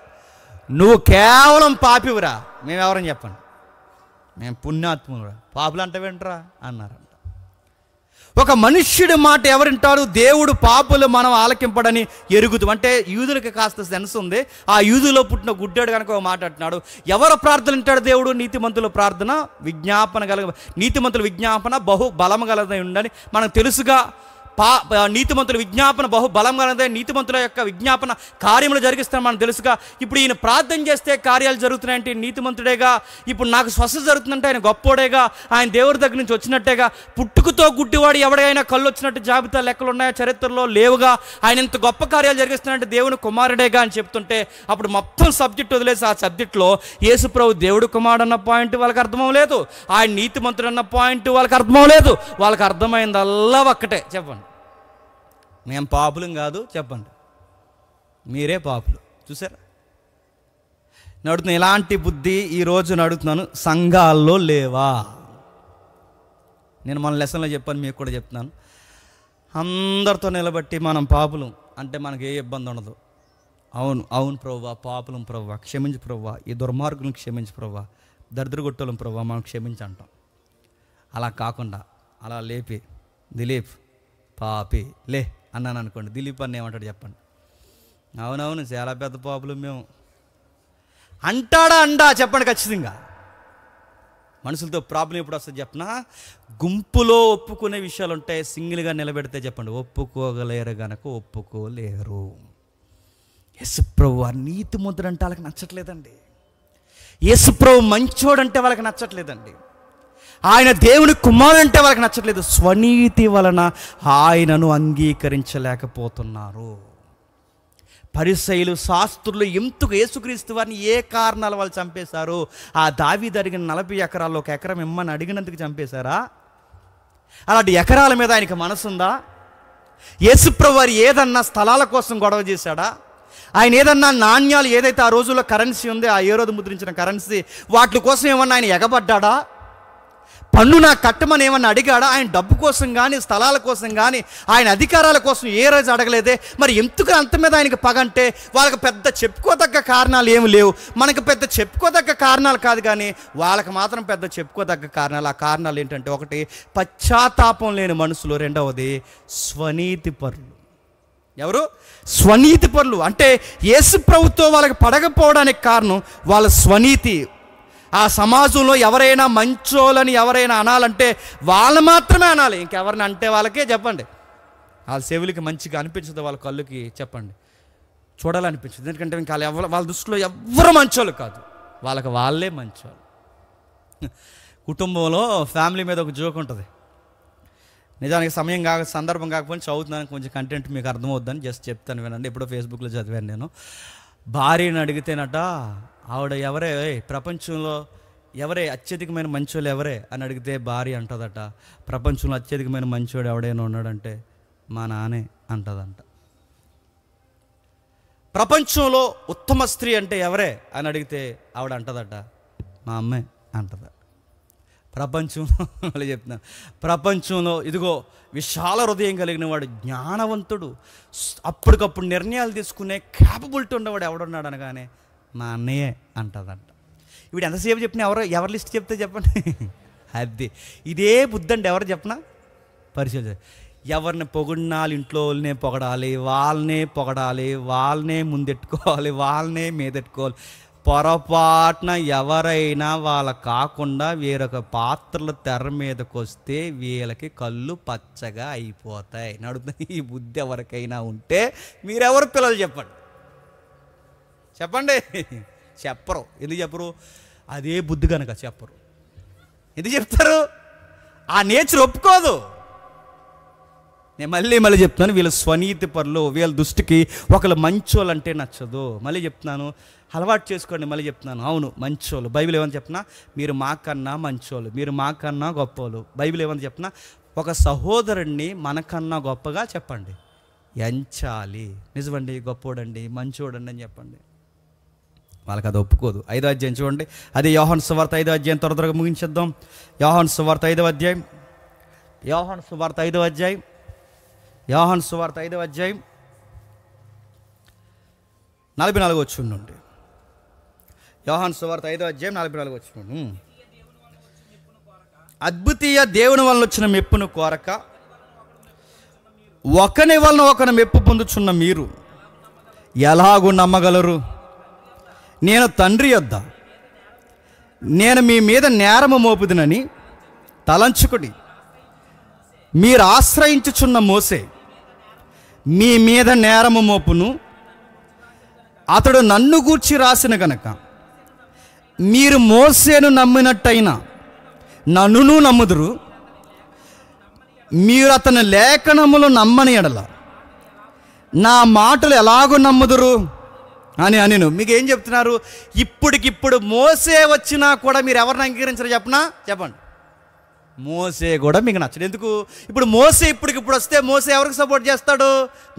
నువ్వు కేవలం పాపివురా, మేమెవరని చెప్పండి, మేము పుణ్యాత్మురా, పాపులు అంటే వింటరా అన్నారంట. ఒక మనుష్యుడి మాట ఎవరింటారు? దేవుడు పాపులు మనం ఆలకింపడని ఎరుగుతూ. అంటే యూదులకి కాస్త సెన్స్ ఉంది. ఆ యూదులో పుట్టిన గుడ్డాడు కనుక ఒక మాట అంటున్నాడు, ఎవరు ప్రార్థన వింటాడు దేవుడు? నీతిమంతుల ప్రార్థన నీతిమంతుల విజ్ఞాపన బహు బలం గలదై ఉండని మనకు తెలుసుగా. నీతిమంతుల విజ్ఞాపన బహు బలం కలదే, నీతిమంతుల యొక్క విజ్ఞాపన కార్యములు జరిగిస్తాను మనం తెలుసుగా. ఇప్పుడు ఈయన ప్రార్థన చేస్తే కార్యాలు జరుగుతున్నాయంటే నీతిమంతుడేగా. ఇప్పుడు నాకు స్వస్థత జరుగుతుందంటే ఆయన గొప్పోడేగా, ఆయన దేవుడి దగ్గర నుంచి వచ్చినట్టేగా. పుట్టుకతో గుడ్డివాడు ఎవడైనా కళ్ళు వచ్చినట్టు జాబితా లెక్కలు ఉన్నాయా? చరిత్రలో లేవుగా. ఆయన ఇంత గొప్ప కార్యాలు జరిగిస్తున్నాడంటే దేవుని కుమారుడేగా అని చెప్తుంటే, అప్పుడు మొత్తం సబ్జెక్ట్ వదిలేసి ఆ సబ్జెక్ట్లో యేసుప్రభు దేవుడు కుమారుడు అన్న పాయింట్ వాళ్ళకి అర్థమవలేదు, ఆయన నీతిమంతుడు అన్న పాయింట్ వాళ్ళకి అర్థమవలేదు. వాళ్ళకి అర్థమైందల్లా ఒక్కటే, చెప్పండి, మేము పాపులం కాదు, చెప్పండి, మీరే పాపులు. చూసారా నడుతున్నా? ఇలాంటి బుద్ధి ఈరోజు నడుతున్నాను. సంఘాల్లో లేవా? నేను మన లెసన్లో చెప్పాను, మీకు కూడా చెప్తున్నాను. అందరితో నిలబట్టి మనం పాపులం అంటే మనకి ఏ ఇబ్బంది ఉండదు. అవును ప్రభువా, పాపులం ప్రభువా, క్షమించు ప్రభువా, ఈ దుర్మార్గులను క్షమించు ప్రభువా, దరిద్రగొట్టలం ప్రభువా, మనం క్షమించి అంటాం. అలా కాకుండా అలా లేపి, దిలీప్ పాపి లే అన్నాను అనుకోండి, దిలీప్ అన్న ఏమంటాడు చెప్పండి? అవునవును చాలా పెద్ద పాపులు మేము అంటాడా? చెప్పండి ఖచ్చితంగా. మనుషులతో ప్రాబ్లం ఎప్పుడు వస్తుంది చెప్పనా? గుంపులో ఒప్పుకునే విషయాలు ఉంటాయి, సింగిల్గా నిలబెడితే చెప్పండి ఒప్పుకోగలేరు గనక ఒప్పుకోలేరు. యేసుప్రభు వారు నీతిమంతుడు అంటే వాళ్ళకి నచ్చట్లేదండి. యేసుప్రభు మంచోడంటే వాళ్ళకి నచ్చట్లేదండి. ఆయన దేవుని కుమారుడంటే వాళ్ళకి నచ్చట్లేదు, స్వనీతి వలన ఆయనను అంగీకరించలేకపోతున్నారు. పరిసయ్యులు శాస్త్రులు ఎందుకు యేసుక్రీస్తు వారిని ఏ కారణాల వాళ్ళు చంపేశారు? ఆ దావీదు అడిగిన 40 ఎకరాల్లో 1 ఎకరం ఇమ్మని అడిగినందుకు చంపేశారా? అలాంటి ఎకరాల మీద ఆయనకి మనసుందా? యేసుప్రభు వారు ఏదన్నా స్థలాల కోసం గొడవ చేశాడా? ఆయన ఏదన్నా నాణ్యాలు, ఏదైతే ఆ రోజుల్లో కరెన్సీ ఉందో, ఆ ఏరోదు ముద్రించిన కరెన్సీ, వాటి కోసం ఏమన్నా ఆయన ఎగబడ్డా? పన్ను నాకు కట్టమని ఏమన్నా అడిగాడా? ఆయన డబ్బు కోసం కానీ, స్థలాల కోసం కానీ, ఆయన అధికారాల కోసం ఏ రోజు అడగలేదే. మరి ఎందుకు అంత మీద ఆయనకి పగ అంటే? వాళ్ళకి పెద్ద చెప్పుకోదగ్గ కారణాలు ఏమి లేవు. మనకు పెద్ద చెప్పుకోదగ్గ కారణాలు కాదు, కానీ వాళ్ళకి మాత్రం పెద్ద చెప్పుకోదగ్గ కారణాలు. ఆ కారణాలు ఏంటంటే, ఒకటి పశ్చాత్తాపం లేని మనుషులు, రెండవది స్వనీతి పరులు. ఎవరు? స్వనీతి పరులు. అంటే యేసు ప్రభుతో వాళ్ళకి పడకపోవడానికి కారణం వాళ్ళ స్వనీతి. ఆ సమాజంలో ఎవరైనా మంచోళ్ళని ఎవరైనా అనాలంటే వాళ్ళు మాత్రమే అనాలి, ఇంకెవరిని అంటే వాళ్ళకే చెప్పండి, వాళ్ళ చెవులకి మంచిగా అనిపించదు, వాళ్ళ కళ్ళుకి చెప్పండి చూడాలనిపించదు. ఎందుకంటే ఇంకా వాళ్ళ దృష్టిలో ఎవరు మంచోళ్ళు కాదు, వాళ్ళకి వాళ్ళే మంచోళ్ళు. కుటుంబంలో ఫ్యామిలీ మీద ఒక జోక్ ఉంటుంది. నిజానికి సమయం సందర్భం కాకపోతే చదువుతున్నాను, కొంచెం కంటెంట్ మీకు అర్థమవుద్దని జస్ట్ చెప్తాను, వినండి. ఎప్పుడో ఫేస్బుక్లో చదివాను నేను. భార్యను అడిగితేనట, ఆవిడ ఎవరే ప్రపంచంలో ఎవరే అత్యధికమైన మంచోళ్ళు ఎవరే అని అడిగితే భార్య అంటదట, ప్రపంచంలో అత్యధికమైన మంచోడు ఎవడైనా ఉన్నాడంటే మా నానే అంటదంట. ప్రపంచంలో ఉత్తమ స్త్రీ అంటే ఎవరే అని అడిగితే ఆవిడ అంటదట, మా అమ్మే అంటదట. ప్రపంచంలో మళ్ళీ చెప్తున్నాను, ప్రపంచంలో ఇదిగో విశాల హృదయం కలిగిన వాడు, జ్ఞానవంతుడు, అప్పటికప్పుడు నిర్ణయాలు తీసుకునే క్యాపబిలిటీ ఉన్నవాడు ఎవడున్నాడు అనగానే మా అన్నయ్యే అంటదంట. ఇప్పుడు ఎంతసేపు చెప్పినా ఎవరి లిస్ట్ చెప్తే చెప్పండి. అది ఇదే బుద్ధి అండి. ఎవరు చెప్పనా పరిశీలి. ఎవరిని పొగిడినాలు ఇంట్లో వాళ్ళనే పొగడాలి, వాళ్ళనే ముందెట్టుకోవాలి, వాళ్ళనే మీదెట్టుకోవాలి. పొరపాటున ఎవరైనా వాళ్ళ కాకుండా వేరొక పాత్రలు తెర మీదకి వస్తే వీళ్ళకి కళ్ళు పచ్చగా అయిపోతాయి. నడుతుంది. ఈ బుద్ధి ఎవరికైనా ఉంటే మీరెవరు పిల్లలు చెప్పండి, చెప్పరు. ఎందుకు చెప్పరు? అదే బుద్ధి కనుక చెప్పరు. ఎందుకు చెప్తారు? ఆ నేచర్ ఒప్పుకోదు. నేను మళ్ళీ చెప్తున్నాను, వీళ్ళ స్వనీతి పరులు, వీళ్ళ దృష్టికి ఒకళ్ళు మంచోళ్ళు అంటే నచ్చదు. మళ్ళీ చెప్తున్నాను, అలవాటు చేసుకోండి. మళ్ళీ చెప్తున్నాను, అవును మంచోళ్ళు. బైబిల్ ఏమని చెప్పినా, మీరు మాకన్నా మంచోళ్ళు, మీరు మాకన్నా గొప్పవాళ్ళు. బైబిల్ ఏమని చెప్పినా, ఒక సహోదరుణ్ణి మనకన్నా గొప్పగా చెప్పండి, ఎంచాలి. నిజమండి, గొప్పోడండి, మంచోడండి అని చెప్పండి. వాళ్ళకి అది ఒప్పుకోదు. 5వ అధ్యాయం చూడండి. అది యోహాను సువార్త 5వ అధ్యాయం. త్వరగా ముగించేద్దాం. యోహాను సువార్త 5వ అధ్యాయం. యోహాను సువార్త 5వ అధ్యాయం. 44వ వచనం నుండి. యోహాను సువార్త 5వ అధ్యాయం 44వ వచనం. అద్భుతీయ దేవుని వలన వచ్చిన మెప్పును కోరక ఒకని వలన ఒకని మెప్పు పొందుచున్న మీరు ఎలాగూ నమ్మగలరు? నేను తండ్రి యొద్ద నేను మీ మీద నేరము మోపుదునని తలంచుకుడి. మీరు ఆశ్రయించుచున్న మోసే మీ మీద నేరము మోపును. అతడు నన్ను గూర్చి రాసిన గనక మీరు మోసేను నమ్మినట్టయినా నన్నును నమ్ముదురు. మీరు అతని లేఖనములు నమ్మని ఎడల నా మాటలు ఎలాగో నమ్ముదురు అని మీకు ఏం చెప్తున్నారు? ఇప్పటికిప్పుడు మోసే వచ్చినా కూడా మీరు ఎవరిని అంగీకరించరు చెప్పండి. మోసే కూడా మీకు నచ్చడు. ఎందుకు? ఇప్పుడు మోసే ఇప్పటికిప్పుడు వస్తే మోసే ఎవరికి సపోర్ట్ చేస్తాడు?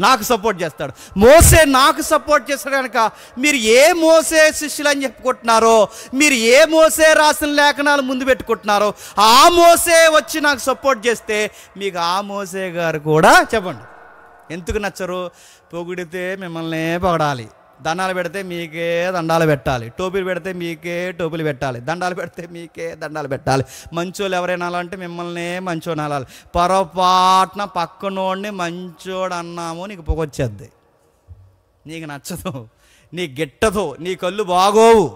నాకు సపోర్ట్ చేస్తాడు. మోసే నాకు సపోర్ట్ చేస్తాడు కనుక మీరు ఏ మోసే శిష్యులు అని చెప్పుకుంటున్నారో, మీరు ఏ మోసే రాసిన లేఖనాలు ముందు పెట్టుకుంటున్నారో, ఆ మోసే వచ్చి నాకు సపోర్ట్ చేస్తే మీకు ఆ మోసే గారు కూడా చెప్పండి ఎందుకు నచ్చరు? పొగిడితే మిమ్మల్ని పొగడాలి, దండాలు పెడితే మీకే దండాలు పెట్టాలి, టోపీలు పెడితే మీకే టోపీలు పెట్టాలి, దండాలు పెడితే మీకే దండాలు పెట్టాలి. మంచోళ్ళు ఎవరైనా అంటే మిమ్మల్ని మంచోడు అనాలి. పొరపాటున పక్కనోడిని మంచోడు అన్నాము నీకు పొగొచ్చేద్ది, నీకు నచ్చదు, నీకు గిట్టదు, నీ కళ్ళు బాగోవు.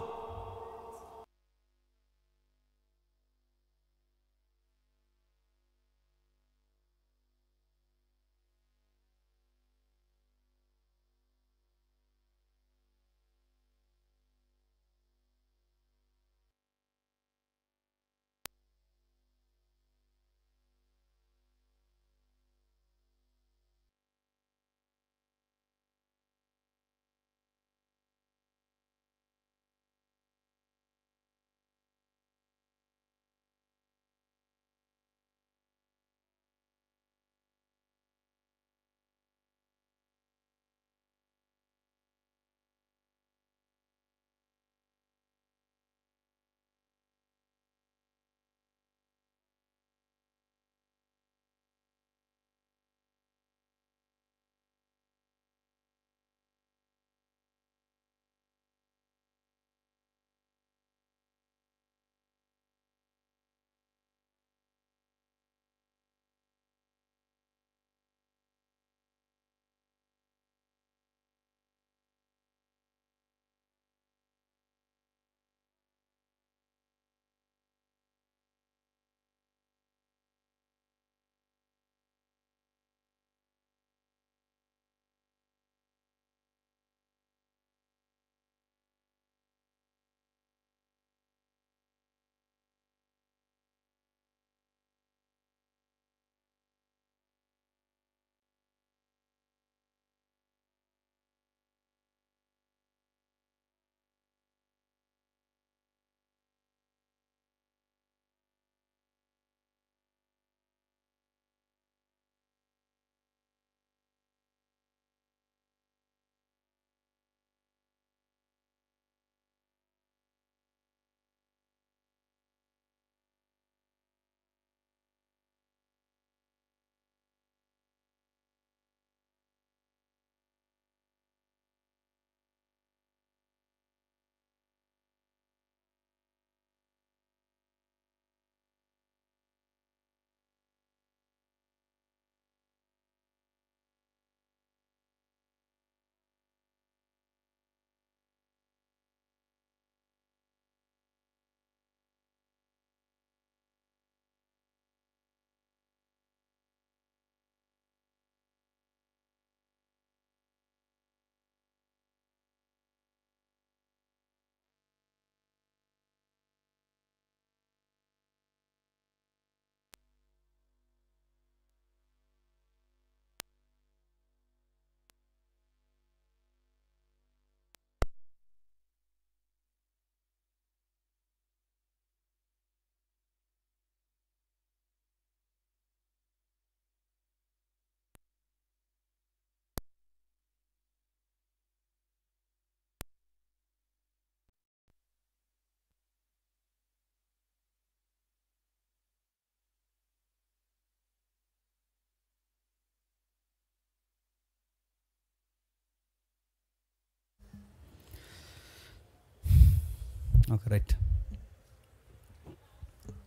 Okay, right.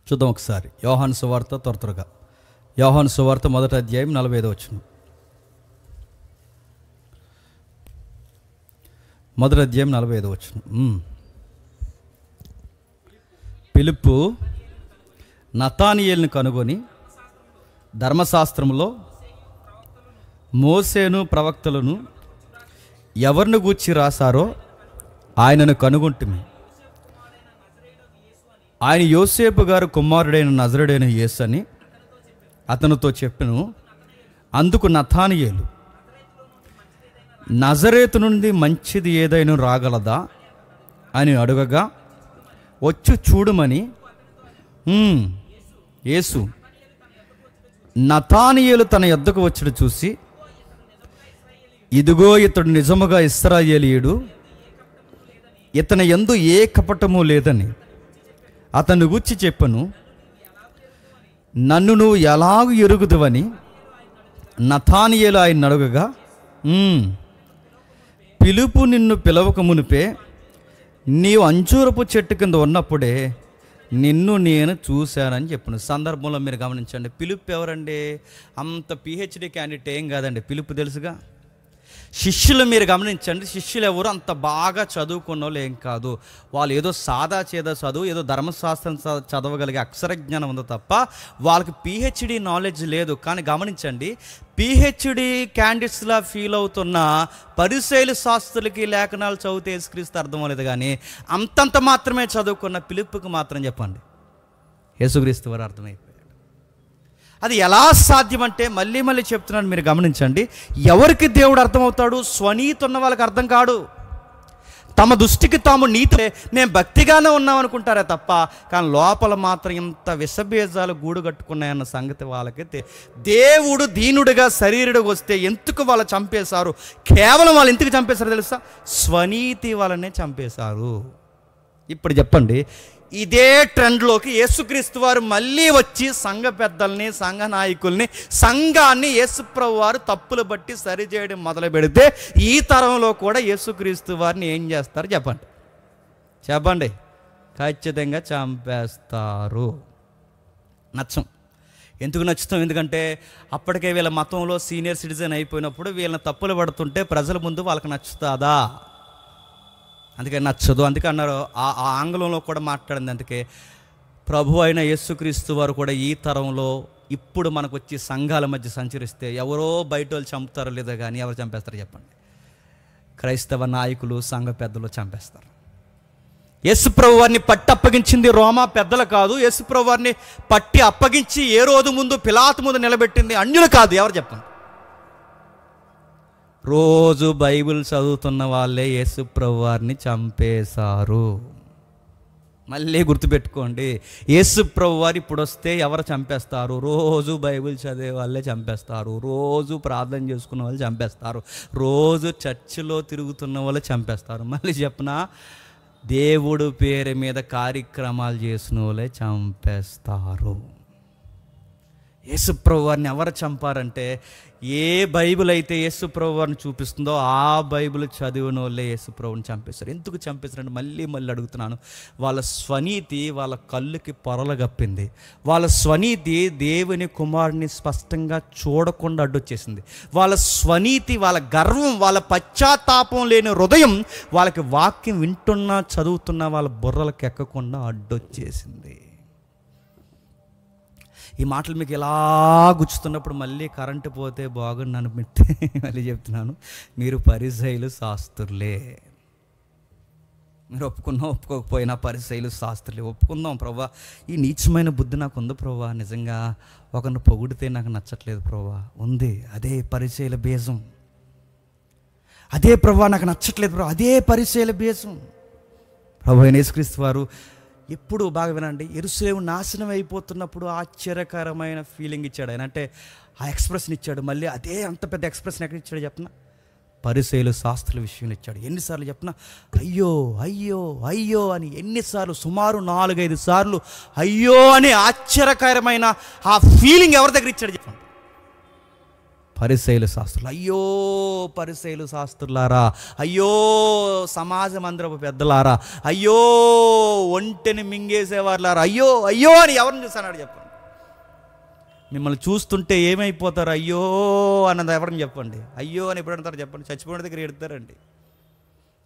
చూద్దాం ఒకసారి యోహాను సువార్త త్వరగా. యోహాను సువార్త 1వ అధ్యాయం 45వ వచనం. 1వ అధ్యాయం 45వ వచనం. ఫిలిప్పు నతానియేలును కనుగొని ధర్మశాస్త్రంలో మోసేను ప్రవక్తలను ఎవరిని గూర్చి రాశారో ఆయనను కనుగొంటిమి. ఆయన యోసేపు గారు కుమారుడైన నజరుడైన యేసు అని అతనితో చెప్పెను. అందుకు నతానియేలు, నజరేతు నుండి మంచిది ఏదైనా రాగలదా అని అడగగా, వచ్చి చూడమని యేసు నతానియేలు తన యొద్దకు వచ్చుడు చూసి, ఇదిగో ఇతడు నిజముగా ఇశ్రాయేలీయుడు, ఇతని యందు ఏ కపటము లేదని అతన్ని గూర్చి చెప్పను. నన్ను నువ్వు ఎలాగూ ఎరుగుదువని నతానియేలు ఆయన అడగగా, పిలుపు నిన్ను పిలవక మునిపే నీవు అంజూరపు చెట్టు కింద ఉన్నప్పుడే నిన్ను నేను చూశానని చెప్పను. సందర్భంలో మీరు గమనించండి, పిలుపు ఎవరండి? అంత పిహెచ్డి క్యాండిడేట్ ఏం కాదండి, పిలుపు తెలుసుగా. శిష్యులు మీరు గమనించండి, శిష్యులు ఎవరు అంత బాగా చదువుకున్న వాళ్ళు ఏం కాదు. వాళ్ళు ఏదో సాదా చేదా చదువు, ఏదో ధర్మశాస్త్రం చదవగలిగే అక్షర జ్ఞానం ఉందో తప్ప వాళ్ళకి పిహెచ్డి నాలెడ్జ్ లేదు. కానీ గమనించండి, పిహెచ్డి క్యాండిడేట్స్లా ఫీల్ అవుతున్న పరిసయ్యుల శాస్త్రులకి లేఖనాలు చదివితే యేసుక్రీస్తు అర్థం అవ్వలేదు. కానీ అంతంత మాత్రమే చదువుకున్న పిలుపుకి మాత్రం చెప్పండి యేసుక్రీస్తు వారు అర్థమైపోయాడు. అది ఎలా సాధ్యమంటే మళ్ళీ మళ్ళీ చెప్తున్నాను, మీరు గమనించండి. ఎవరికి దేవుడు అర్థమవుతాడు? స్వనీతి ఉన్న వాళ్ళకి అర్థం కాడు. తమ దృష్టికి తాము నీతి, నేను భక్తిగానే ఉన్నాం అనుకుంటారే తప్ప, కానీ లోపల మాత్రం ఇంత విషబీజాలు గూడు కట్టుకున్నాయన్న సంగతి వాళ్ళకి దేవుడు దీనుడిగా శరీరుడిగా వస్తే ఎందుకు వాళ్ళు చంపేశారు? కేవలం వాళ్ళు ఎందుకు చంపేశారు తెలుసా? స్వనీతి వాళ్ళనే చంపేశారు. ఇప్పుడు చెప్పండి, ఇదే ట్రెండ్లోకి యేసుక్రీస్తు వారు మళ్ళీ వచ్చి సంఘ పెద్దల్ని, సంఘ నాయకుల్ని, సంఘాన్ని యేసుప్రభు వారు తప్పులు బట్టి సరిచేయడం మొదలు పెడితే ఈ తరంలో కూడా యేసుక్రీస్తు వారిని ఏం చేస్తారు చెప్పండి? చెప్పండి. ఖచ్చితంగా చంపేస్తారు. నచ్చం. ఎందుకు నచ్చుతాం? ఎందుకంటే అప్పటికే వీళ్ళ మతంలో సీనియర్ సిటిజన్ అయిపోయినప్పుడు వీళ్ళని తప్పులు పడుతుంటే ప్రజల ముందు వాళ్ళకి నచ్చుతుందా? అందుకే నచ్చదు. అందుకే అన్నారు, ఆ ఆంగ్లంలో కూడా మాట్లాడింది. అందుకే ప్రభు అయిన యేసుక్రీస్తు వారు కూడా ఈ తరంలో ఇప్పుడు మనకు వచ్చి సంఘాల మధ్య సంచరిస్తే ఎవరో బయట వాళ్ళు చంపుతారో లేదో కానీ ఎవరు చంపేస్తారు చెప్పండి? క్రైస్తవ నాయకులు, సంఘ పెద్దలు చంపేస్తారు. యేసుప్రభు వారిని పట్టి అప్పగించింది రోమా పెద్దలు కాదు. యేసుప్రభు వారిని పట్టి అప్పగించి ఏ రోజు ముందు పిలాతు ముందు నిలబెట్టింది అన్యులు కాదు. ఎవరు చెప్పండి? రోజు బైబిల్ చదువుతున్న వాళ్ళే యేసుప్రభు వారిని చంపేశారు. మళ్ళీ గుర్తుపెట్టుకోండి, యేసుప్రభు వారు ఇప్పుడు వస్తే ఎవరు చంపేస్తారు? రోజు బైబిల్ చదివే వాళ్ళే చంపేస్తారు. రోజు ప్రార్థన చేసుకున్న వాళ్ళు చంపేస్తారు. రోజు చర్చిలో తిరుగుతున్న వాళ్ళు చంపేస్తారు. మళ్ళీ చెప్పనా, దేవుడు పేరు మీద కార్యక్రమాలు చేసిన వాళ్ళే చంపేస్తారు. యేసుప్రభు వారిని ఎవరు చంపారంటే, ఏ బైబిల్ అయితే యేసుప్రభు వారిని చూపిస్తుందో ఆ బైబిల్ చదివిన వాళ్ళే యేసుప్రభుని చంపేస్తారు. ఎందుకు చంపేస్తారంటే మళ్ళీ అడుగుతున్నాను, వాళ్ళ స్వనీతి వాళ్ళ కళ్ళుకి పొరలు గప్పింది. వాళ్ళ స్వనీతి దేవుని కుమారుని స్పష్టంగా చూడకుండా అడ్డొచ్చేసింది. వాళ్ళ స్వనీతి, వాళ్ళ గర్వం, వాళ్ళ పశ్చాత్తాపం లేని హృదయం వాళ్ళకి వాక్యం వింటున్నా చదువుతున్నా వాళ్ళ బుర్రలకు ఎక్కకుండా అడ్డొచ్చేసింది. ఈ మాటలు మీకు ఎలా గుచ్చుతున్నప్పుడు మళ్ళీ కరెంటు పోతే బాగుండు అనిపిస్తే మళ్ళీ చెప్తున్నాను, మీరు పరిసయ్యులు శాస్త్రులే. మీరు ఒప్పుకున్నా ఒప్పుకోకపోయినా పరిసయ్యులు శాస్త్రులే. ఒప్పుకుందాం, ప్రభా ఈ నీచమైన బుద్ధి నాకు ఉంది ప్రభా, నిజంగా ఒకరిని పొగిడితే నాకు నచ్చట్లేదు ప్రభా, ఉంది. అదే పరిసయ్యుల బీజం. అదే ప్రభా నాకు నచ్చట్లేదు ప్రభా, అదే పరిసయ్యుల బీజం. ప్రభు యేసుక్రీస్తు వారు ఎప్పుడు బాగా వినండి, యెరూషలేము నాశనం అయిపోతున్నప్పుడు ఆశ్చర్యకరమైన ఫీలింగ్ ఇచ్చాడు ఆయన. అంటే ఆ ఎక్స్ప్రెషన్ ఇచ్చాడు. మళ్ళీ అదే అంత పెద్ద ఎక్స్ప్రెషన్ ఎక్కడ ఇచ్చాడు చెప్పిన? పరిసయ్యులు శాస్త్రుల విషయంలో ఇచ్చాడు. ఎన్నిసార్లు చెప్పిన? అయ్యో అయ్యో అయ్యో అని ఎన్నిసార్లు? సుమారు 4-5 సార్లు అయ్యో అని ఆశ్చర్యకరమైన ఆ ఫీలింగ్ ఎవరి దగ్గర ఇచ్చాడు చెప్పండి? పరిసయ్యులు శాస్త్రులు, అయ్యో పరిసయ్యులు శాస్త్రులారా, అయ్యో సమాజ మందిరపు పెద్దలారా, అయ్యో ఒంటెని మింగేసేవారులారా, అయ్యో అయ్యో అని ఎవరిని చూసానాడు చెప్పండి. మిమ్మల్ని చూస్తుంటే ఏమైపోతారు అయ్యో అన్నది ఎవరిని చెప్పండి. అయ్యో అని ఎప్పుడు అంటారు చెప్పండి? చచ్చిపోయిన దగ్గర ఎడతారండి.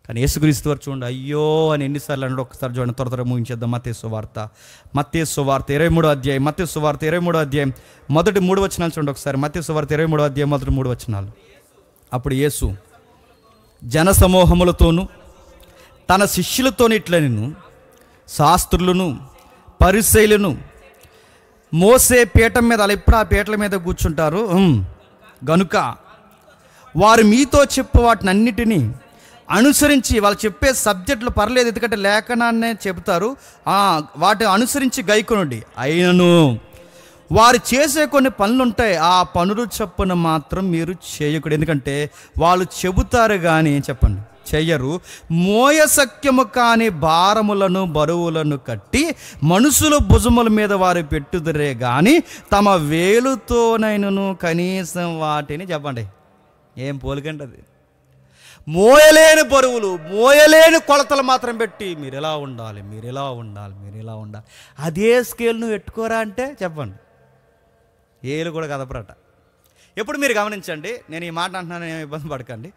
కానీ యేసుక్రీస్తు వారు చూడండి అయ్యో అని ఎన్నిసార్లు అన్నాడు. ఒకసారి చూడండి, త్వర ముగించేద్దాం. మత్తయి సువార్త 23వ అధ్యాయం, మత్తయి సువార్త 23వ అధ్యాయం మొదటి 3 వచనాలు చూడండి ఒకసారి. మత్తయి సువార్త 23వ అధ్యాయం మొదటి 3 వచనాలు. అప్పుడు యేసు జన సమూహములతోనూ తన శిష్యులతోని ఇట్లనెను, శాస్త్రులను పరిసయ్యులను మోసే పీఠం మీద, వాళ్ళు ఎప్పుడు ఆ పీటల మీద కూర్చుంటారు గనుక వారు మీతో చెప్పు వాటిని అన్నిటినీ అనుసరించి, వాళ్ళు చెప్పే సబ్జెక్టులు పర్లేదు ఎందుకంటే లేఖనాన్నే చెబుతారు, వాటిని అనుసరించి గైకొనుడి. అయినను వారు చేసే కొన్ని పనులు ఉంటాయి, ఆ పనులు చొప్పున మాత్రం మీరు చేయకూడదు. ఎందుకంటే వాళ్ళు చెబుతారు కానీ చెప్పండి చెయ్యరు. మోయశక్యము కాని భారములను బరువులను కట్టి మనుషుల భుజముల మీద వారు పెట్టుదురే కానీ తమ వేలుతోనైనను కనీసం వాటిని చెప్పండి. ఏం పోలికండి అది? మోయలేని బరువులు, మోయలేని కొలతలు మాత్రం పెట్టి మీరు ఎలా ఉండాలి, మీరు ఎలా ఉండాలి, మీరు ఎలా ఉండాలి. అదే స్కేల్ నువ్వు పెట్టుకోరా అంటే చెప్పండి ఏలు కూడా కదపరట. ఎప్పుడు మీరు గమనించండి, నేను ఈ మాట అంటున్నాను, ఏమి ఇబ్బంది పడకండి.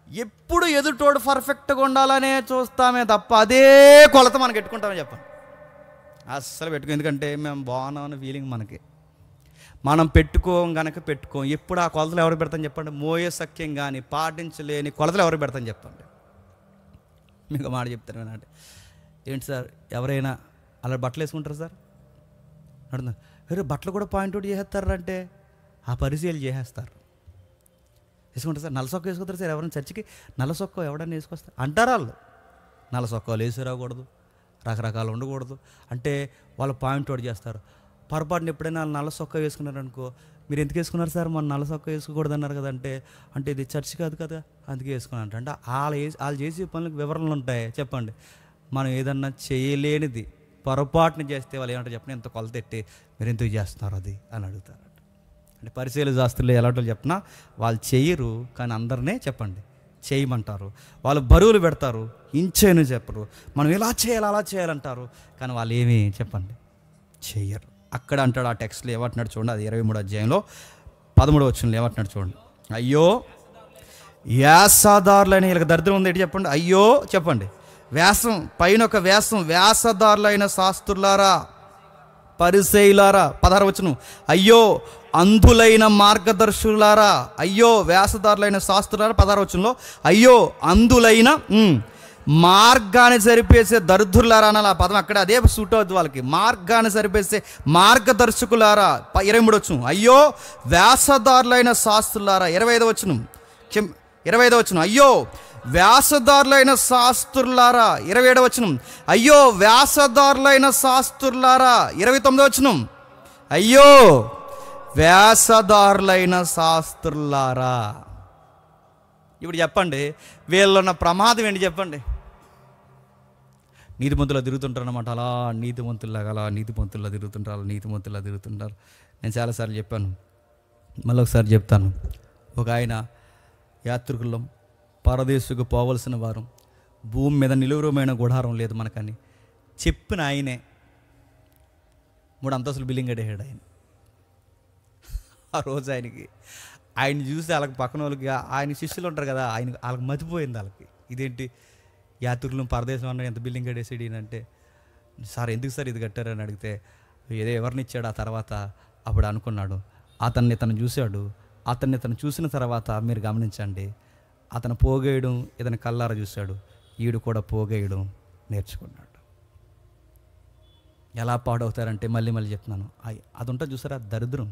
ఎప్పుడు ఎదుటోడు పర్ఫెక్ట్గా ఉండాలనే చూస్తామే తప్ప అదే కొలత మనకు పెట్టుకుంటామని చెప్పండి. అస్సలు పెట్టుకో. ఎందుకంటే మేము బాగున్నామన్న ఫీలింగ్ మనకి. మనం పెట్టుకోం గనక పెట్టుకోం. ఎప్పుడు ఆ కొలతలు ఎవరు పెడతాం చెప్పండి? మోయే సఖ్యం కానీ పాటించలేని కొలతలు ఎవరు పెడతాం చెప్పండి? మీకు మాట చెప్తాను వినండి. ఏంటి సార్ ఎవరైనా అలా బట్టలు వేసుకుంటారు సార్ అడుగుతున్నారు. వేరే బట్టలు కూడా పాయింట్ అవుట్ చేసేస్తారంటే ఆ పరిశీలన చేసేస్తారు. వేసుకుంటారు సార్, నల్ల సొక్క వేసుకుంటారు సార్, ఎవరైనా చర్చికి నల్ల సొక్క ఎవడన్నా వేసుకొస్తారు అంటారు. వాళ్ళు నల్ల సొక్కలు వేసి రాకూడదు, రకరకాలు ఉండకూడదు అంటే వాళ్ళు పాయింట్ అవుట్ చేస్తారు. పొరపాటున ఎప్పుడైనా వాళ్ళు నల్ల సొక్క వేసుకున్నారనుకో, మీరు ఎందుకు వేసుకున్నారు సార్, మన నల్ల సొక్క వేసుకోకూడదు అన్నారు కదంటే, అంటే ఇది చర్చి కాదు కదా అందుకే వేసుకున్నారంట. అంటే వాళ్ళు చేసే పనులకు వివరణలు ఉంటాయి. చెప్పండి, మనం ఏదన్నా చేయలేనిది పొరపాటున చేస్తే వాళ్ళు ఏమంటారు చెప్పండి, ఎంత కొలత ఎట్టి మీరు ఎందుకు చేస్తున్నారు అది అని అడుగుతారు. అంటే పరిశీలన శాస్త్రులు ఎలాంటి చెప్పినా వాళ్ళు చేయరు, కానీ అందరినీ చెప్పండి చేయమంటారు. వాళ్ళు బరువులు పెడతారు, ఇంచేను చెప్పరు. మనం ఇలా చేయాలి అలా చేయాలంటారు, కానీ వాళ్ళు ఏమీ చెప్పండి చెయ్యరు. అక్కడ అంటాడు ఆ టెక్స్ట్లో ఏమంటున్నాడు చూడండి, అది 23వ అధ్యాయంలో 13వ వచనంలో ఏమంటున్నాడు చూడండి. అయ్యో వ్యాసదారులైన, వీళ్ళకి దరిద్రం ఉంది ఏంటి చెప్పండి. అయ్యో చెప్పండి, వ్యాసం పైన ఒక వ్యాసం, వ్యాసదారులైన శాస్త్రులారా పరిసయ్యులారా. 16వ వచనం, అయ్యో అంధులైన మార్గదర్శులారా. అయ్యో వ్యాసదారులైన శాస్త్రులారా. 16వ వచనంలో అయ్యో అంధులైన మార్గాన్ని సరిపేసే దరిద్రులారా అనాలి. ఆ పదం అక్కడ అదే సూట్ అవుతుంది వాళ్ళకి. మార్గాన్ని సరిపేసే మార్గదర్శకులారా. 23వ వచనం, అయ్యో వ్యాసదారులైన శాస్త్రులారా. 25వ వచనం, 25వ వచనం, అయ్యో వ్యాసదారులైన శాస్త్రులారా. 27వ వచనం, అయ్యో వ్యాసదారులైన శాస్త్రులారా. 29వ వచనం, అయ్యో వ్యాసదారులైన శాస్త్రులారా. ఇప్పుడు చెప్పండి వీళ్ళున్న ప్రమాదం ఏంటి చెప్పండి? నీతిమంతులా తిరుగుతుంటారు అన్నమాట. అలా నీతిమంతుల్లాగా అలా నీతిమంతుల్లా తిరుగుతుంటారు, అలా నీతిమంతుల్లా తిరుగుతుంటారు. నేను చాలాసార్లు చెప్పాను, మళ్ళీ ఒకసారి చెప్తాను. ఒక ఆయన యాత్రికులం, పరదేశుకు పోవలసిన వారు, భూమి మీద నిలువరమైన గుడారం లేదు మనకని చెప్పిన ఆయనే 3 అంతస్తులు బిల్డింగ్ కట్టేసాడు ఆయన. ఆ రోజు ఆయన చూసి వాళ్ళకి పక్కన వాళ్ళకి, ఆయన శిష్యులు ఉంటారు కదా, వాళ్ళకి మతిపోయింది. వాళ్ళకి ఇదేంటి యాత్రికులు పరదేశం అన్న ఎంత బిల్డింగ్ కట్టేసాడు ఈయనంటే, సార్ ఎందుకు సార్ ఇది కట్టారని అడిగితే ఏదో ఎవరినిచ్చాడు. ఆ తర్వాత అప్పుడు అనుకున్నాడు, అతన్ని చూశాడు. అతన్ని చూసిన తర్వాత మీరు గమనించండి, అతను పోగేయడం ఇతని కల్లారా చూశాడు, ఈడు కూడా పోగేయడం నేర్చుకున్నాడు. ఎలా పాడవుతారంటే మళ్ళీ చెప్తున్నాను, అది ఉంటుంది చూసారా దరిద్రం.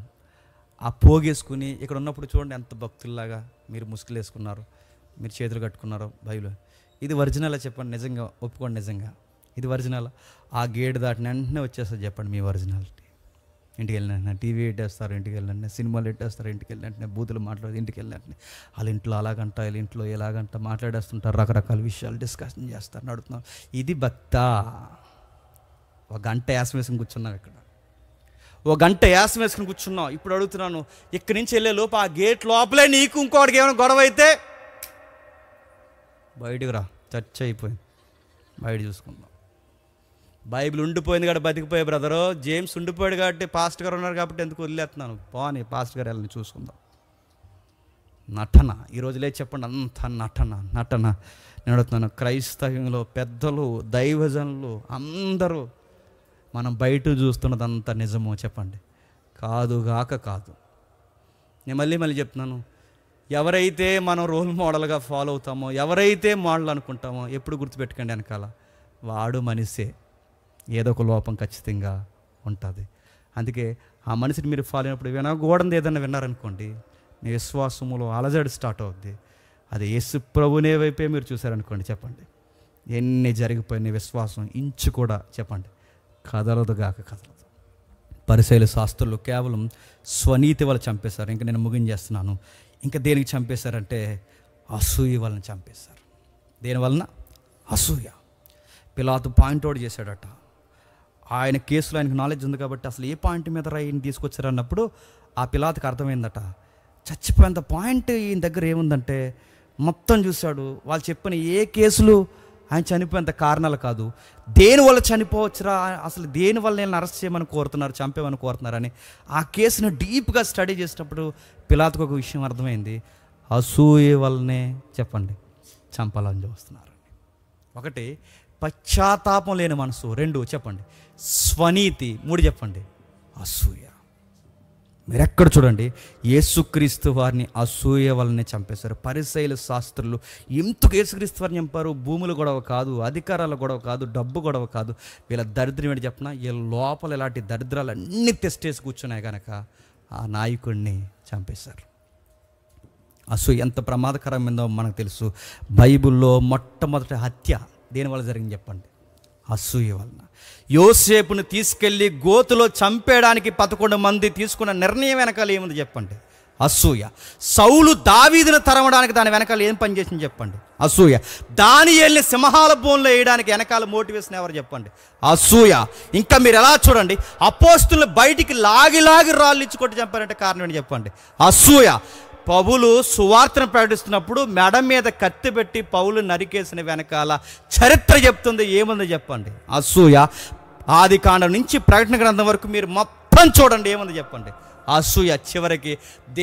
ఆ పోగేసుకుని ఇక్కడ ఉన్నప్పుడు చూడండి ఎంత భక్తుల్లాగా మీరు ముసుగులు వేసుకున్నారు, మీరు చేతులు కట్టుకున్నారు బైబిల్. ఇది ఒరిజినల్ చెప్పండి, నిజంగా ఒప్పుకోండి, నిజంగా ఇది ఒరిజినల్. ఆ గేట్ దాటిన వెంటనే వచ్చేస్తుంది చెప్పండి మీ ఒరిజినాలిటీ. ఇంటికి వెళ్ళిన వెంటనే టీవీ పెట్టేస్తారు, ఇంటికి వెళ్ళిన వెంటనే సినిమాలు పెట్టేస్తారు, ఇంటికి వెళ్ళిన వెంటనే బూతులు మాట్లాడదు, ఇంటికి వెళ్ళిన వెంటనే వాళ్ళ ఇంట్లో అలాగంట వీళ్ళ ఇంట్లో ఎలాగంట మాట్లాడేస్తుంటారు, రకరకాల విషయాలు డిస్కషన్ చేస్తారు, నడుతున్నారు. ఇది భక్త. 1 గంట యాసం వేసుకుని కూర్చున్నాం ఇక్కడ. ఓ గంట యాసం వేసుకుని కూర్చున్నావు. ఇప్పుడు అడుగుతున్నాను, ఇక్కడి నుంచి వెళ్ళే లోపు ఆ గేట్ లోపలే నీకు ఇంకోటికి ఏమైనా గొడవ అయితే బయటకు రా, చర్చ అయిపోయింది, బయట చూసుకుందాం. బైబిల్ ఉండిపోయింది కాబట్టి బతికిపోయే బ్రదరు. జేమ్స్ ఉండిపోయాడు కాబట్టి, పాస్టర్ గారు ఉన్నారు కాబట్టి ఎందుకు వదిలేస్తున్నాను, పోనీ పాస్టర్ గారు వెళ్ళని చూసుకుందాం. నటన ఈరోజు లేదు చెప్పండి, అంత నటన. నేను అడుగుతున్నాను, క్రైస్తవ్యంలో పెద్దలు, దైవజనులు అందరూ మనం బయట చూస్తున్నదంతా నిజమో చెప్పండి? కాదు. నేను మళ్ళీ చెప్తున్నాను, ఎవరైతే మనం రోల్ మోడల్గా ఫాలో అవుతామో, ఎవరైతే మోడల్ అనుకుంటామో, ఎప్పుడు గుర్తుపెట్టుకోండి, వెనకాల వాడు మనిషే, ఏదో ఒక లోపం ఖచ్చితంగా ఉంటుంది. అందుకే ఆ మనిషిని మీరు ఫాలో అయినప్పుడు వినకూడదు ఏదన్నా విన్నారనుకోండి, మీ విశ్వాసములో అలజడి స్టార్ట్ అవుద్ది. అది యేసు ప్రభునే వైపే మీరు చూశారనుకోండి, చెప్పండి, ఎన్ని జరిగిపోయిన విశ్వాసం ఇంచు కూడా చెప్పండి కదలదు. పరిసయ్యుల శాస్త్రులు కేవలం స్వనీతి వల్ల చంపేశారు. ఇంకా నేను ముగించేస్తున్నాను. ఇంకా దేనికి చంపేశారంటే అసూయ వలన చంపేశారు. దేని వలన? అసూయ. పిలాతు పాయింట్ అవుట్ చేశాడట. ఆయన కేసులో ఆయనకు నాలెడ్జ్ ఉంది కాబట్టి అసలు ఏ పాయింట్ మీద ఈయన తీసుకొచ్చారన్నప్పుడు ఆ పిలాతుకి అర్థమైందట, చచ్చిపోయేంత పాయింట్ ఈయన దగ్గర ఏముందంటే మొత్తం చూశాడు. వాళ్ళు చెప్పిన ఏ కేసులు ఆయన చనిపోయేంత కారణాలు కాదు, దేనివల్ల చనిపోవచ్చురా, అసలు దేనివల్ల నేను అరెస్ట్ చేయమని కోరుతున్నారు, చంపేమని కోరుతున్నారని ఆ కేసును డీప్గా స్టడీ చేసినప్పుడు పిలాతుకు ఒక విషయం అర్థమైంది, అసూయ వల్లనే చెప్పండి చంపాలని చూస్తున్నారు. ఒకటి పశ్చాత్తాపం లేని మనసు, 2 చెప్పండి స్వనీతి, 3 చెప్పండి అసూయ. మీరెక్కడ చూడండి, యేసుక్రీస్తు వారిని అసూయ వల్లనే చంపేశారు. పరిసయ్యుల శాస్త్రులు ఎందుకు యేసుక్రీస్తు వారిని చంపారు? భూముల గొడవ కాదు, అధికారాల గొడవ కాదు, డబ్బు గొడవ కాదు. వీళ్ళ దరిద్రం ఏంటి చెప్పిన, వీళ్ళ లోపల ఇలాంటి దరిద్రాలు అన్నీ తెస్టేసి కూర్చున్నాయి కనుక ఆ నాయకుడిని చంపేశారు. అసూయ ఎంత ప్రమాదకరమైందో మనకు తెలుసు. బైబిల్లో మొట్టమొదటి హత్య దేనివల్ల జరిగింది చెప్పండి? అసూయ వలన. యోసేపును తీసుకెళ్ళి గోతులో చంపేయడానికి 11 మంది తీసుకున్న నిర్ణయం వెనకాల ఏముంది చెప్పండి? అసూయ. సౌలు దావీదును తరమడానికి దాని వెనకాల ఏం పని చేసింది చెప్పండి? అసూయ. దానియేలుని సింహాల బోన్లో వేయడానికి వెనకాల మోటివేషన్ ఎవరు చెప్పండి? అసూయ. ఇంకా మీరు ఎలా చూడండి, అపోస్తులను బయటికి లాగి రాళ్ళు ఇచ్చుకొట్టి చంపారంటే కారణం ఏంటి చెప్పండి? అసూయ. పౌలు సువార్తను ప్రకటిస్తున్నప్పుడు మెడ మీద కత్తి పెట్టి పౌలు నరికేసిన వెనకాల చరిత్ర చెప్తుంది, ఏముంది చెప్పండి? అసూయ. ఆదికాండం నుంచి ప్రకటన గ్రంథం వరకు మీరు మొత్తం చూడండి, ఏముంది చెప్పండి? అసూయ. చివరికి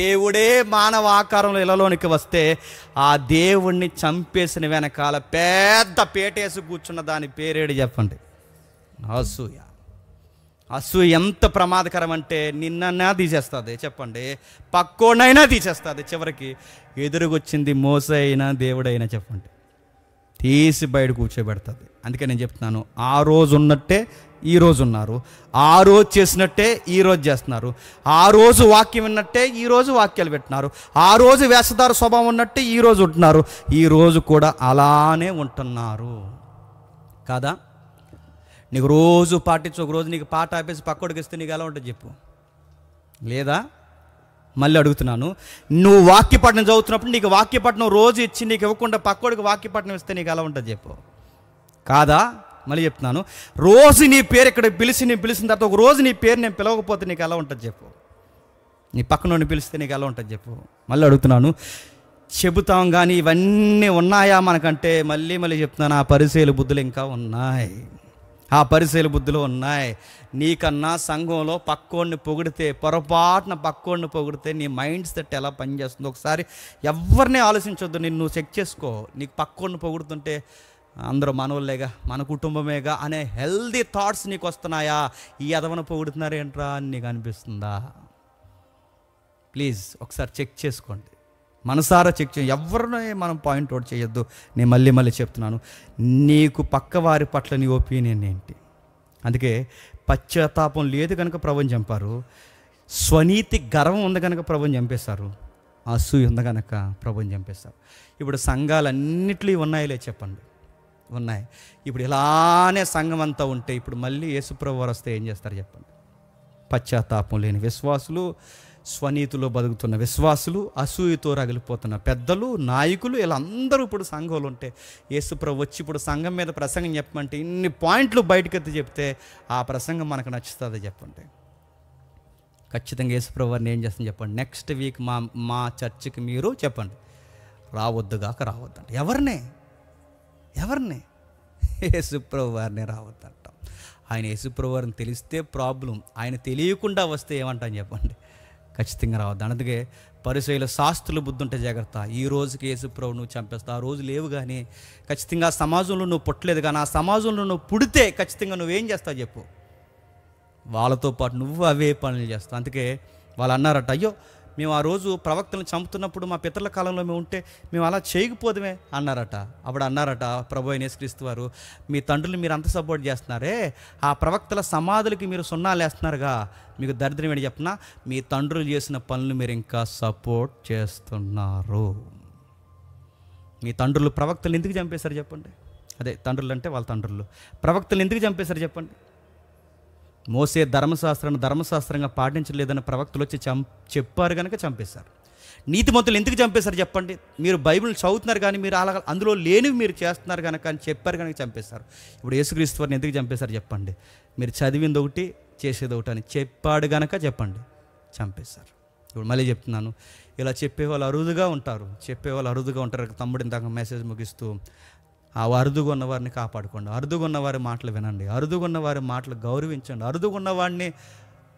దేవుడే మానవ ఆకారంలో ఇళ్ళలోనికి వస్తే ఆ దేవుణ్ణి చంపేసిన వెనకాల పెద్ద పేటేసి కూర్చున్న దాని పేరేడు చెప్పండి? అసూయ. అసూయ ఎంత ప్రమాదకరం అంటే నిన్నైనా తీసేస్తుంది చెప్పండి, పక్కోనైనా తీసేస్తుంది, చివరికి ఎదురుగొచ్చింది మోసే అయినా దేవుడైనా చెప్పండి తీసి బయట కూర్చోబెడుతుంది. అందుకే నేను చెప్తున్నాను, ఆ రోజు ఉన్నట్టే ఈ రోజు ఉన్నారు, ఆ రోజు చేసినట్టే ఈ రోజు చేస్తున్నారు, ఆ రోజు వాక్యం విన్నట్టే ఈ రోజు వాక్యాలు పెట్టినారు, ఆ రోజు వేషధార స్వభావం ఉన్నట్టే ఈ రోజు ఉంటున్నారు, ఈ రోజు కూడా అలానే ఉంటున్నారు కాదా? నీకు రోజు పాటించు, ఒక రోజు నీకు పాట ఆపేసి పక్కోడికి ఇస్తే నీకు ఎలా ఉంటుంది చెప్పు? లేదా? మళ్ళీ అడుగుతున్నాను, నువ్వు వాక్యపట్నం చదువుతున్నప్పుడు నీకు వాక్యపట్నం రోజు ఇచ్చి నీకు ఇవ్వకుండా పక్కోడికి వాక్యపట్నం ఇస్తే నీకు ఎలా ఉంటుంది చెప్పు? కాదా? మళ్ళీ చెప్తున్నాను, రోజు నీ పేరు ఇక్కడ నేను పిలిచిన తర్వాత ఒక రోజు నీ పేరు నేను పిలవకపోతే నీకు ఎలా ఉంటుంది చెప్పు? నీ పక్కనోడిని పిలిస్తే నీకు ఎలా ఉంటుంది చెప్పు? మళ్ళీ అడుగుతున్నాను, చెబుతాం కానీ ఇవన్నీ ఉన్నాయా మనకంటే మళ్ళీ చెప్తున్నాను, ఆ పరిసయ్యుల బుద్ధులు ఇంకా ఉన్నాయి, ఆ పరిసయ్యుల బుద్ధులు ఉన్నాయి. నీకన్నా సంఘంలో పక్కోడిని పొగిడితే, పొరపాటున పక్కోడిని పొగిడితే నీ మైండ్ సెట్ ఎలా పనిచేస్తుందో ఒకసారి ఎవరిని ఆలోచించొద్దు, నిన్ను చెక్ చేసుకో. నీకు పక్కోడిని పొగుడుతుంటే అందరూ మనోళ్ళేగా, మన కుటుంబమేగా అనే హెల్దీ థాట్స్ నీకు వస్తున్నాయా? ఈ ఎదవన పొగుడుతున్నారేంట్రా అని నీకు అనిపిస్తుందా? ప్లీజ్ ఒకసారి చెక్ చేసుకోండి, మనసారా చెక్ చేయండి. ఎవరిని మనం పాయింట్ అవుట్ చేయొద్దు. నేను మళ్ళీ చెప్తున్నాను, నీకు పక్కవారి పట్ల నీ ఒపీనియన్ ఏంటి? అందుకే పశ్చాత్తాపం లేదు కనుక ప్రభుని చంపారు, స్వనీతి గర్వం ఉంది కనుక ప్రభుని చంపేశారు, అసూయ ఉంది కనుక ప్రభుని చంపేశారు. ఇప్పుడు సంఘాలన్నిట్లో ఉన్నాయిలే చెప్పండి? ఉన్నాయి. ఇప్పుడు ఇలానే సంఘం అంతా ఉంటే ఇప్పుడు మళ్ళీ యేసుప్రభు వారు వస్తే ఏం చేస్తారు చెప్పండి? పశ్చాత్తాపం లేని విశ్వాసులు, స్వనీతిలో బతుకుతున్న విశ్వాసులు, అసూయతో రగిలిపోతున్న పెద్దలు, నాయకులు, వీళ్ళందరూ ఇప్పుడు సంఘంలో ఉంటే యేసుప్రభు వచ్చి ఇప్పుడు సంఘం మీద ప్రసంగం చెప్పమంటే ఇన్ని పాయింట్లు బయటకెత్తి చెప్తే ఆ ప్రసంగం మనకు నచ్చుతుంది చెప్పండి? ఖచ్చితంగా యేసుప్రభు వారిని ఏం చేస్తాను చెప్పండి, నెక్స్ట్ వీక్ మా చర్చికి మీరు చెప్పండి రావద్దుగాక రావద్దంట. ఎవరిని యేసుప్రభు వారిని రావద్దంటాం. ఆయన యేసుప్రభు వారిని తెలిస్తే ప్రాబ్లం, ఆయన తెలియకుండా వస్తే ఏమంటాం చెప్పండి, ఖచ్చితంగా రావద్దు. అందుకే పరిసయ్యుల శాస్త్రుల బుద్ధి ఉంటే జాగ్రత్త. ఈ రోజుకి యేసుప్రభు నువ్వు చంపేస్తావు, ఆ రోజు లేవు కానీ ఖచ్చితంగా ఆ సమాజంలో నువ్వు పుట్టలేదు, కానీ ఆ సమాజంలో నువ్వు పుడితే ఖచ్చితంగా నువ్వేం చేస్తావు చెప్పు, వాళ్ళతో పాటు నువ్వు అవే పనులు చేస్తావు. అందుకే వాళ్ళు అన్నారట, అయ్యో మేము ఆ రోజు ప్రవక్తలను చంపుతున్నప్పుడు మా పితరుల కాలంలో మేము ఉంటే మేము అలా చేయకపోదమే అన్నారట. అప్పుడు అన్నారట ప్రభు అయిన యేసుక్రీస్తు వారు, మీ తండ్రులు మీరు అంత సపోర్ట్ చేస్తున్నారే, ఆ ప్రవక్తల సమాధులకి మీరు సున్నాలు వేస్తున్నారుగా, మీకు దరిద్రం ఏంటి చెప్పినా, మీ తండ్రులు చేసిన పనులు మీరు ఇంకా సపోర్ట్ చేస్తున్నారు. మీ తండ్రులు ప్రవక్తలు ఎందుకు చంపేశారు చెప్పండి, అదే తండ్రులు అంటే వాళ్ళ తండ్రులు ప్రవక్తలు ఎందుకు చంపేశారు చెప్పండి. మోసే ధర్మశాస్త్రంగా పాటించలేదని ప్రవక్తలు వచ్చి చెప్పారు కనుక చంపేశారు. నీతిమంతులు ఎందుకు చంపేశారు చెప్పండి, మీరు బైబిల్ చదువుతున్నారు కానీ మీరు అలా అందులో లేనివి మీరు చేస్తున్నారు కనుక అని చెప్పారు కనుక చంపేశారు. ఇప్పుడు యేసుక్రీస్తు వారిని ఎందుకు చంపేశారు చెప్పండి, మీరు చదివింది ఒకటి చేసేది ఒకటి అని చెప్పాడు కనుక చెప్పండి చంపేశారు. ఇప్పుడు మళ్ళీ చెప్తున్నాను, ఇలా చెప్పేవాళ్ళు అరుదుగా ఉంటారు. తమ్ముడు ఇందాక మెసేజ్ ముగిస్తూ, ఆ అరుదుగా ఉన్నవారిని కాపాడుకోండి, అరుదుగా ఉన్నవారి మాటలు వినండి, అరుదుగా ఉన్నవారి మాటలు గౌరవించండి, అరుదుగా ఉన్నవాడిని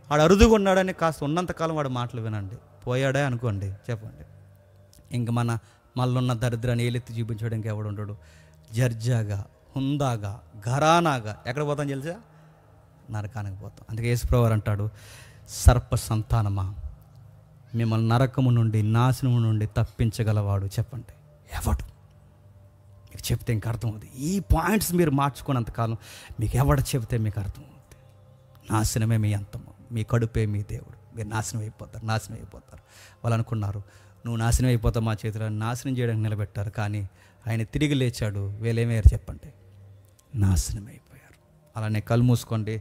వాడు అరుదుగా ఉన్నాడని కాస్త ఉన్నంతకాలం వాడి మాటలు వినండి. పోయాడే అనుకోండి చెప్పండి, ఇంక మళ్ళున్న దరిద్రాన్ని ఏలెత్తి చూపించడానికి ఎవడు ఉండడు. జర్జాగా, హుందాగా, ఘరానాగా ఎక్కడ పోతాం తెలుసా, నరకానికి పోతాం. అందుకే యేసుప్రభు వారు అంటాడు, సర్ప సంతానమా, మిమ్మల్ని నరకము నుండి నాశనము నుండి తప్పించగలవాడు చెప్పండి ఎవడు. మీకు చెప్తే ఇంక అర్థమవుతుంది. ఈ పాయింట్స్ మీరు మార్చుకున్నంతకాలం మీకు ఎవడ చెబితే మీకు అర్థమవుతుంది. నాశనమే మీ అంతము, మీ కడుపే మీ దేవుడు, మీరు నాశనం అయిపోతారు. వాళ్ళు అనుకున్నారు నువ్వు నాశనం అయిపోతావు మా చేతిలో, నాశనం చేయడానికి నిలబెట్టారు, కానీ ఆయన తిరిగి లేచాడు, వీళ్ళేమయ్యారు చెప్పండి, నాశనం అయిపోయారు. అలానే కళ్ళు మూసుకోండి.